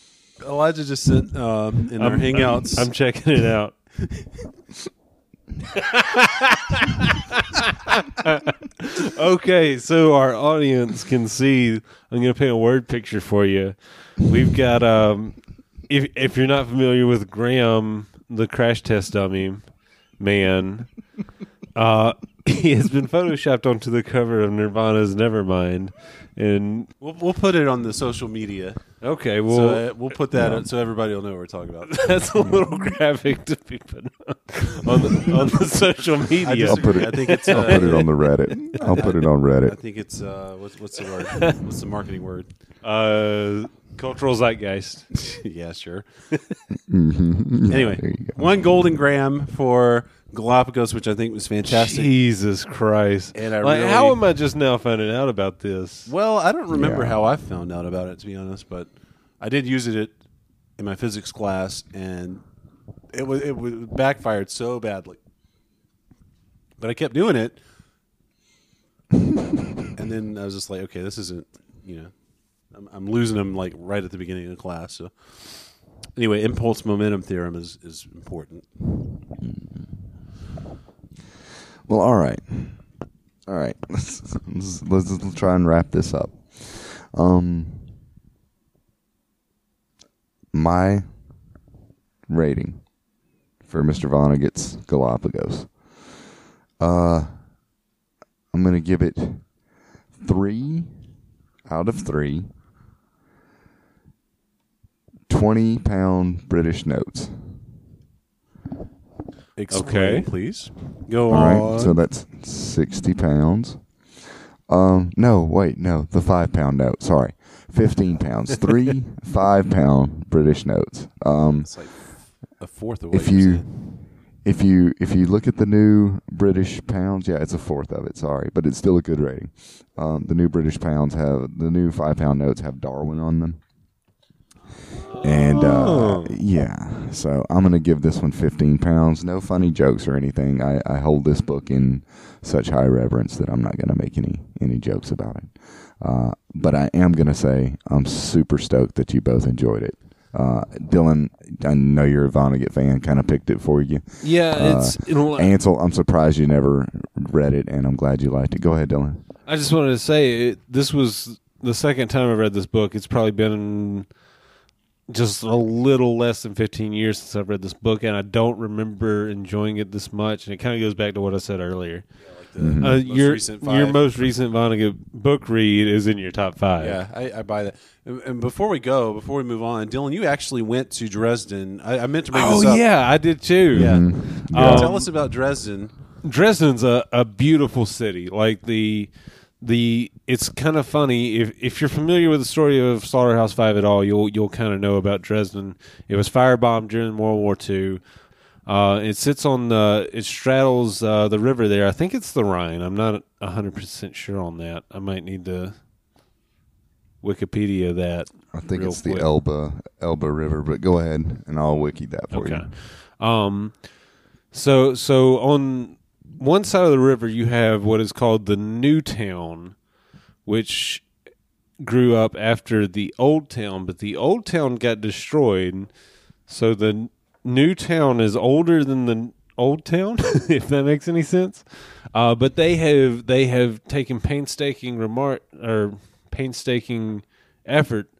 Elijah just sent in our Hangouts. I'm checking it out. Okay, so our audience can see. I'm going to paint a word picture for you. We've got if you're not familiar with Graham, the crash test dummy man, he has been photoshopped onto the cover of Nirvana's Nevermind. And We'll put it on the social media. okay, well, So we'll put that up so everybody will know what we're talking about. that's a little graphic to be put on the social media. I disagree. I think it's. I'll put it on the Reddit. I'll put it on I Reddit. think it's. What's the word? What's the marketing word? Cultural zeitgeist. Yeah, sure. Mm-hmm. Anyway, There you go. 1 golden gram for Galapagos, which I think was fantastic. Jesus Christ! And I like, really- how am I just now finding out about this? Well, I don't remember Yeah. how I found out about it, to be honest, but I did use it in my physics class, and it backfired so badly. But I kept doing it, and then I was just like, okay, this isn't, I'm losing them like right at the beginning of the class. So anyway, impulse momentum theorem is important. Well, all right. Let's try and wrap this up. My rating for Mr. Vonnegut's Galapagos. I'm going to give it 3 out of 3 20-pound British notes. Explain, Okay. please. Go All on. right, so that's 60 pounds. No, the 5-pound note. Sorry, 15 pounds. 3 5-pound British notes. It's like a fourth of what If you're you saying. if you look at the new British pounds, yeah, it's a fourth of it. Sorry, but it's still a good rating. The new British pounds the new 5-pound notes have Darwin on them. And yeah, so I'm gonna give this one 15 pounds. No funny jokes or anything. I hold this book in such high reverence that I'm not gonna make any jokes about it. But I am gonna say I'm super stoked that you both enjoyed it. Dylan, I know you're a Vonnegut fan. Kind of picked it for you. Yeah, Ansel, I'm surprised you never read it, and I'm glad you liked it. Go ahead, Dylan. I just wanted to say this was the second time I've read this book. It's probably been just a little less than 15 years since I've read this book, and I don't remember enjoying it this much. And it kind of goes back to what I said earlier. Your most recent Vonnegut book read is in your top 5. Yeah, I buy that. And before we move on, Dylan, you actually went to Dresden. I meant to bring this up. Oh yeah, I did too. Yeah. Mm-hmm. Yeah. Tell us about Dresden. Dresden's a beautiful city. Like the it's kind of funny if you're familiar with the story of Slaughterhouse-Five at all, you'll kind of know about Dresden. It was firebombed during World War II. It sits on it straddles the river there. I think it's the Rhine. I'm not 100% sure on that. I might need to Wikipedia that. I think real it's the quick. Elba River, but go ahead and I'll wiki that for you. So on one side of the river you have what is called the New Town, which grew up after the Old Town, but the Old Town got destroyed. So the New Town is older than the Old Town, if that makes any sense. But they have taken painstaking effort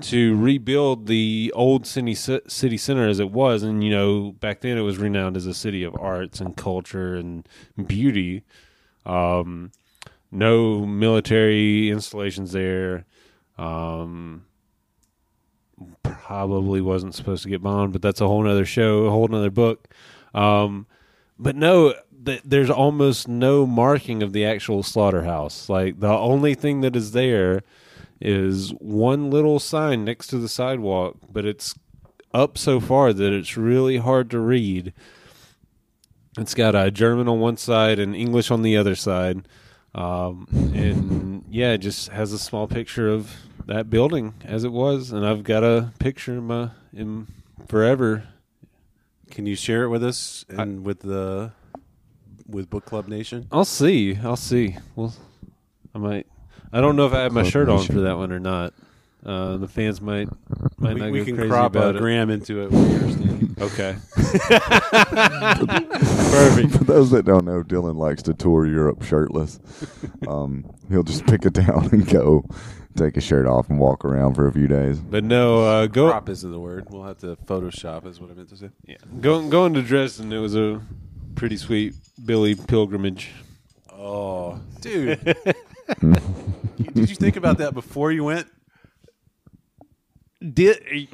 to rebuild the old city center as it was. And, back then it was renowned as a city of arts and culture and beauty. No military installations there. Probably wasn't supposed to get bombed, but that's a whole nother show, a whole nother book. But no, there's almost no marking of the actual slaughterhouse. Like, the only thing that is there is one little sign next to the sidewalk, but it's up so far that it's really hard to read. It's got German on one side and English on the other side. And yeah, it just has a small picture of that building as it was, and I've got a picture in forever. Can you share it with us and with Book Club Nation? I'll see. Well, I might. I don't know if I have my shirt on Nation. for that one or not. The fans might not We go can crazy crop about it. Graham into it. When you're standing. Okay. Perfect. For those that don't know, Dylan likes to tour Europe shirtless. He'll just pick a town and go take his shirt off and walk around for a few days. But no, Crop isn't the word. We'll have to Photoshop is what I meant to say. going to Dresden. It was a pretty sweet Billy pilgrimage. Oh, dude. Did you think about that before you went?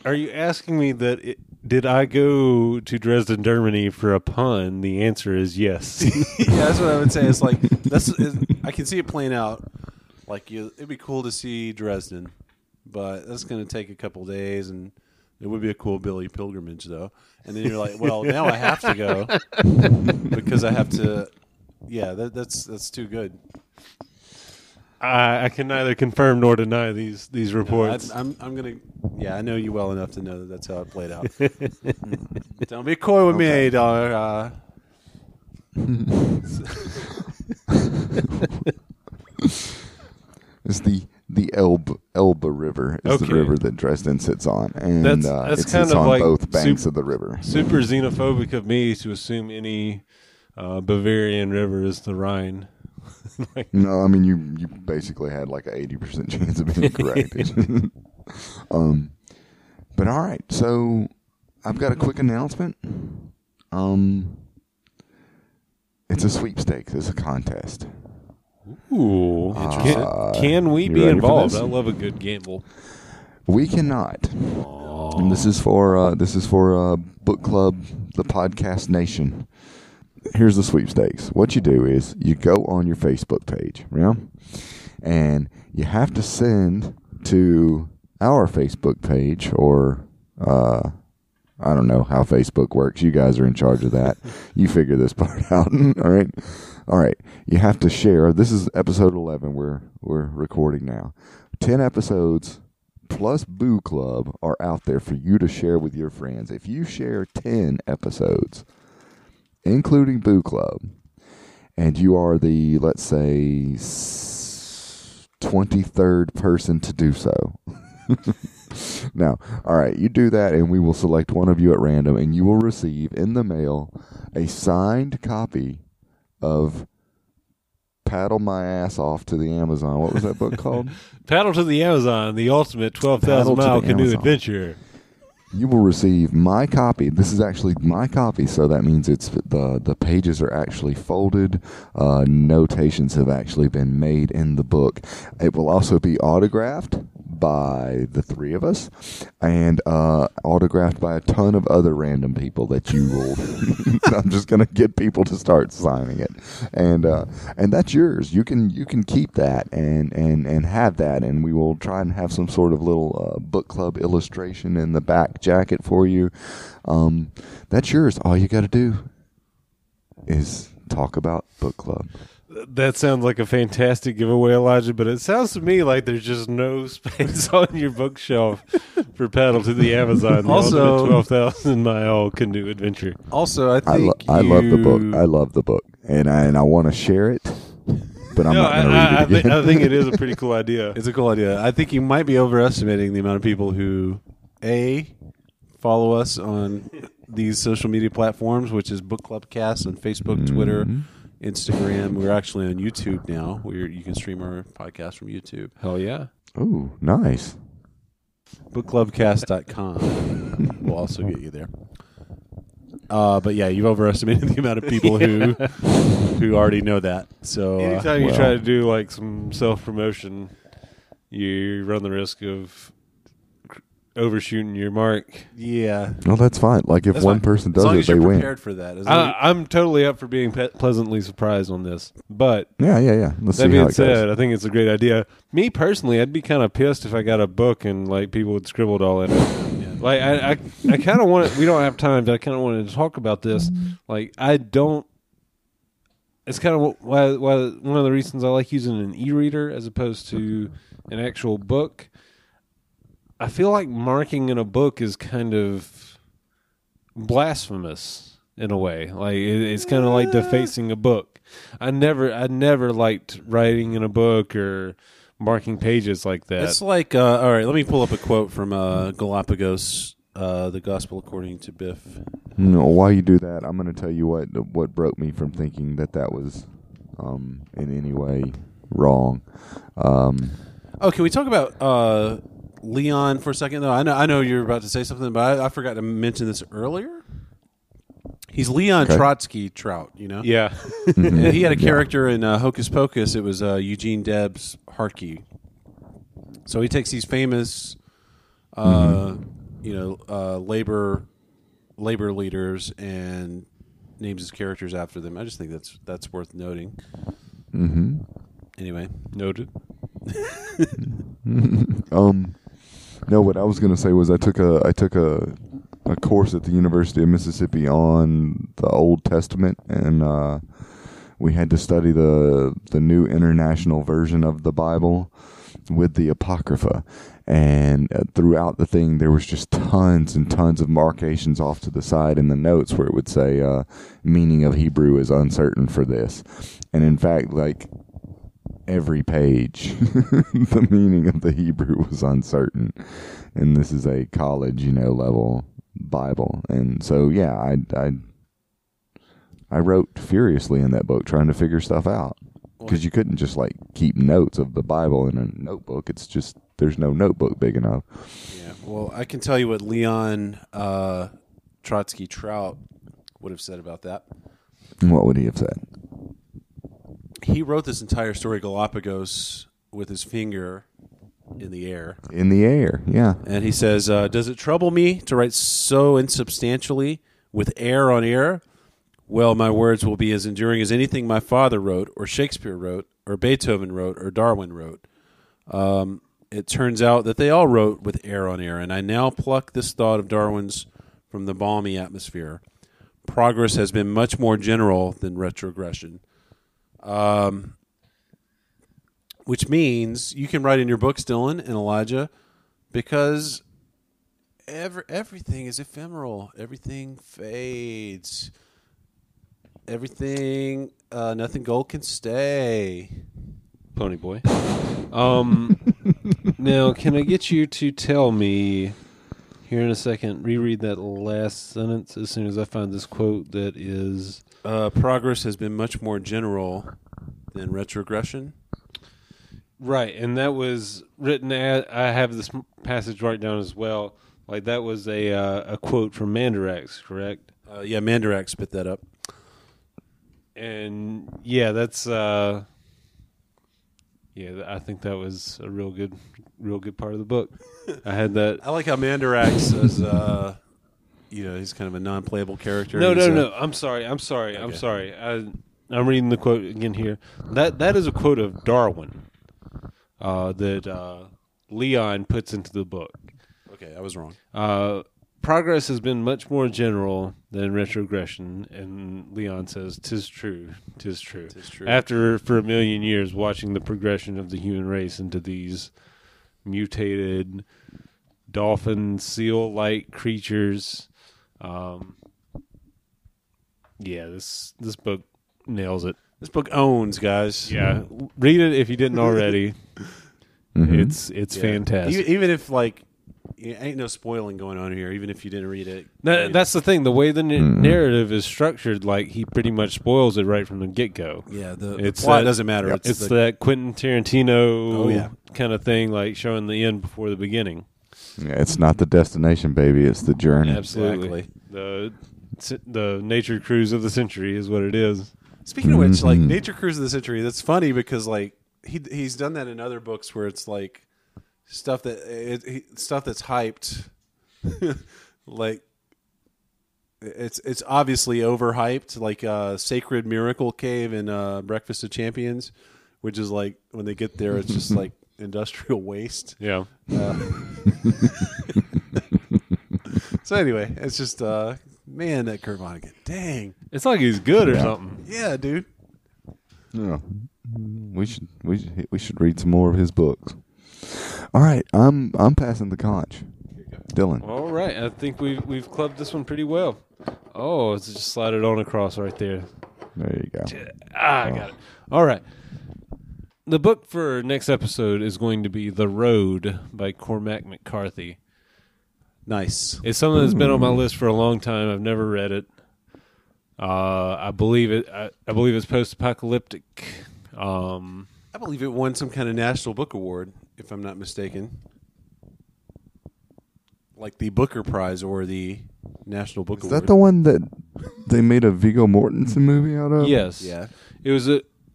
Are you asking me did I go to Dresden, Germany for a pun? The answer is yes. Yeah, that's what I would say. It's like I can see it playing out. Like it'd be cool to see Dresden, but that's going to take a couple days, and it would be a cool Billy pilgrimage, though. And then you're like, well, now I have to go because I have to. Yeah, that's too good. I can neither confirm nor deny these reports. I'm gonna. Yeah, I know you well enough to know that that's how it played out. Don't be coy with me, dog. It's the Elbe River is the river that Dresden sits on, and that's it kind sits of on like both banks of the river. Super xenophobic of me to assume any Bavarian river is the Rhine. No, I mean you basically had like an 80% chance of being correct. But all right, so I've got a quick announcement. It's a sweepstakes. It's a contest. Ooh, can we be involved? I love a good gamble. We cannot. And this is for Book Club, the Podcast Nation. Here's the sweepstakes. What you do is you go on your Facebook page, and you have to send to our Facebook page, or I don't know how Facebook works. You guys are in charge of that. You figure this part out. All right. You have to share. This is episode 11. We're recording now. 10 episodes plus Boo Club are out there for you to share with your friends. If you share 10 episodes, including Boo Club, and you are the, let's say, 23rd person to do so. Now, all right, you do that, and we will select one of you at random, and you will receive in the mail a signed copy of Paddle My Ass Off to the Amazon. What was that book called? Paddle to the Amazon, the ultimate 12,000-mile canoe adventure. You will receive my copy. This is actually my copy, so that means it's the pages are actually folded. Notations have actually been made in the book. It will also be autographed by the three of us, and autographed by a ton of other random people that you will. I'm just going to get people to start signing it, and that's yours. You can keep that and have that, and we will try and have some sort of little book club illustration in the back jacket for you. That's yours. All you got to do is talk about book club. That sounds like a fantastic giveaway, Elijah, but it sounds to me like there's just no space on your bookshelf for Paddle to the Amazon, the ultimate 12,000-mile canoe adventure. Also, I think I love the book. I love the book, and I want to share it, but I'm not going to read it again. I think it is a pretty cool idea. It's a cool idea. I think you might be overestimating the amount of people who, follow us on these social media platforms, which is Book Club Cast on Facebook, Twitter, Instagram. We're actually on YouTube now, where you can stream our podcast from YouTube. Hell yeah. Oh, nice. Bookclubcast.com will also get you there. But yeah, you've overestimated the amount of people who already know that. So anytime you try to do like some self-promotion, you run the risk of overshooting your mark. Yeah. Well, that's fine. Like if one person does it, they win. Prepared for that. I'm totally up for being pleasantly surprised on this. But yeah. Let's see how it goes. That being said, I think it's a great idea. Me personally, I'd be kind of pissed if I got a book and like people would scribble it all in it. Yeah. Like I kind of want. We don't have time, but I kind of wanted to talk about this. Like I don't. It's kind of why one of the reasons I like using an e-reader as opposed to an actual book. I feel like marking in a book is kind of blasphemous in a way. Like it's kind of like defacing a book. I never liked writing in a book or marking pages like that. It's like all right. Let me pull up a quote from Galapagos, the Gospel according to Biff. No, while you do that, I'm going to tell you what broke me from thinking that was in any way wrong. Oh, can we talk about Leon for a second, though? I know you're about to say something, but I forgot to mention this earlier. He's Leon Okay. Trotsky Trout, you know? Yeah. And he had a character in Hocus Pocus. It was Eugene Debs Harkey. So he takes these famous, labor leaders and names his characters after them. I just think that's worth noting. Mm-hmm. Anyway, Noted. No, what I was going to say was I took a course at the University of Mississippi on the Old Testament, and we had to study the New International Version of the Bible with the Apocrypha. And throughout the thing, there was just tons and tons of markations off to the side in the notes where it would say, meaning of Hebrew is uncertain for this. And in fact, like, every page, the meaning of the Hebrew was uncertain. And this is a college, level Bible. And so, yeah, I wrote furiously in that book trying to figure stuff out. Because you couldn't just, like, keep notes of the Bible in a notebook. It's just, there's no notebook big enough. yeah. Well, I can tell you what Leon Trotsky Trout would have said about that. What would he have said? He wrote this entire story, Galapagos, with his finger in the air. In the air, yeah. And he says, does it trouble me to write so insubstantially with air on air? Well, my words will be as enduring as anything my father wrote, or Shakespeare wrote, or Beethoven wrote, or Darwin wrote. It turns out that they all wrote with air on air, and I now pluck this thought of Darwin's from the balmy atmosphere. Progress has been much more general than retrogression. Which means you can write in your books, Dylan and Elijah, because everything is ephemeral. Everything fades. Everything, nothing gold can stay. Pony boy. Now, can I get you to tell me here in a second, reread that last sentence as soon as I find this quote that is... Progress has been much more general than retrogression. Right, and that was written at... I have this passage right down as well. Like, that was a quote from Mandarax, correct? Yeah, Mandarax spit that up. And, yeah, that's... I think that was a real good part of the book. I had that... I like how Mandarax is, he's kind of a non-playable character. No. I'm sorry. I'm reading the quote again here. That is a quote of Darwin that Leon puts into the book. Okay, I was wrong. Progress has been much more general than retrogression, and Leon says, "'Tis true, 'tis true." 'Tis true. After, for a million years, watching the progression of the human race into these mutated dolphin, seal-like creatures, this book nails it. This book owns, guys. Yeah, read it if you didn't already. Mm-hmm. It's fantastic. Even if, like, ain't no spoiling going on here, even if you didn't read it. That's the thing. The way the narrative is structured, like, he pretty much spoils it right from the get-go. Yeah, the plot doesn't matter. Yep. It's that Quentin Tarantino kind of thing, like showing the end before the beginning. Yeah, it's not the destination, baby. It's the journey. Absolutely. The nature cruise of the century is what it is. Speaking of which, like, Nature Cruise of the Century, that's funny because, like, he's done that in other books where it's like stuff that's hyped, like it's obviously overhyped, like Sacred Miracle Cave in Breakfast of Champions, which is like when they get there, it's just like industrial waste. Yeah. So anyway, it's just man, that Kurt Vonnegut, dang, It's like he's good or something. yeah, dude. Yeah. We should read some more of his books. All right, I'm passing the conch. Dylan. All right, I think we've clubbed this one pretty well. Oh, it's just slided on across right there. There you go. I got it. All right. The book for next episode is going to be The Road by Cormac McCarthy. Nice. It's something that's been on my list for a long time. I've never read it. I believe it. I believe it's post-apocalyptic. I believe it won some kind of National Book Award, if I'm not mistaken. like the Booker Prize or the National Book Is Award. that the one that they made a Viggo Mortensen movie out of? Yes. Yeah. It was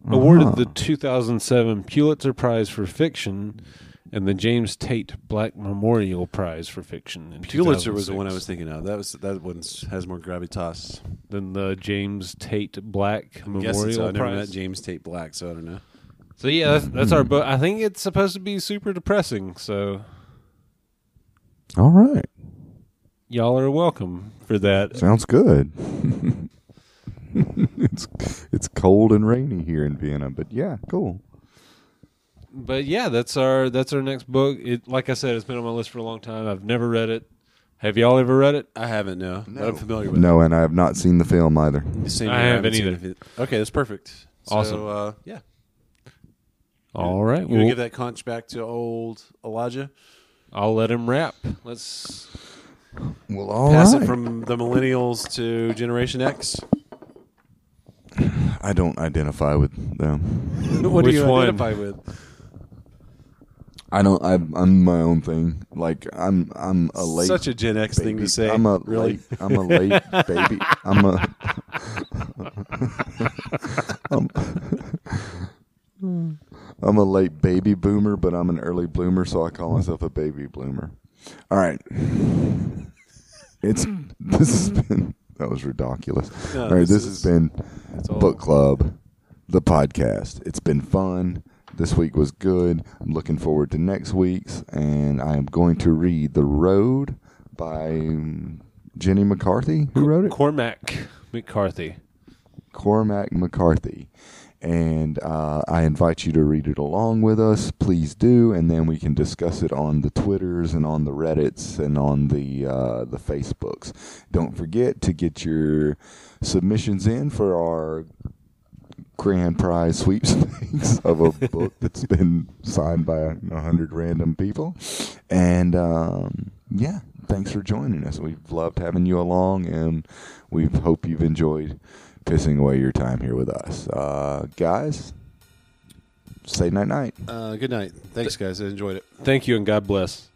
awarded the 2007 Pulitzer Prize for Fiction and the James Tate Black Memorial Prize for Fiction. In Pulitzer was the 2006. one I was thinking of. That one has more gravitas. Then the James Tate Black I'm guessing Memorial so. I never Prize. met James Tate Black, so I don't know. So yeah, that's our book. I think it's supposed to be super depressing. So All right. y'all are welcome for that. Sounds good. It's cold and rainy here in Vienna, but yeah, cool. But yeah, that's our next book. It, like I said, it's been on my list for a long time. I've never read it. Have y'all ever read it? I haven't, no. But I'm familiar with No, and I have not seen the film either. it. Same I here, haven't seen either. it. Okay, that's perfect. Awesome. So, yeah. All right. You want to give that conch back to old Elijah? I'll let him rap. Let's. Well, all Pass right. it from the millennials to Generation X? I don't identify with them. What Which do you one? identify with? I don't. I'm my own thing. Like I'm a late. Such a Gen X thing baby. to say. I'm a really. I'm a late baby. I'm a late baby boomer, but I'm an early bloomer, so I call myself a baby bloomer. All right. This has been that was ridiculous. No, All right, this has been all- Book Club, the podcast. It's been fun. This week was good. I'm looking forward to next week's, and I am going to read The Road by Jenny McCarthy. Who wrote it? Cormac McCarthy. Cormac McCarthy. And I invite you to read it along with us. Please do, and then we can discuss it on the Twitters and on the Reddits and on the Facebooks. Don't forget to get your submissions in for our grand prize sweepstakes of a book that's been signed by 100 random people. And yeah, thanks for joining us. We've loved having you along, and we hope you've enjoyed pissing away your time here with us. Guys, say night-night. Good night. Thanks, guys. I enjoyed it. Thank you and God bless.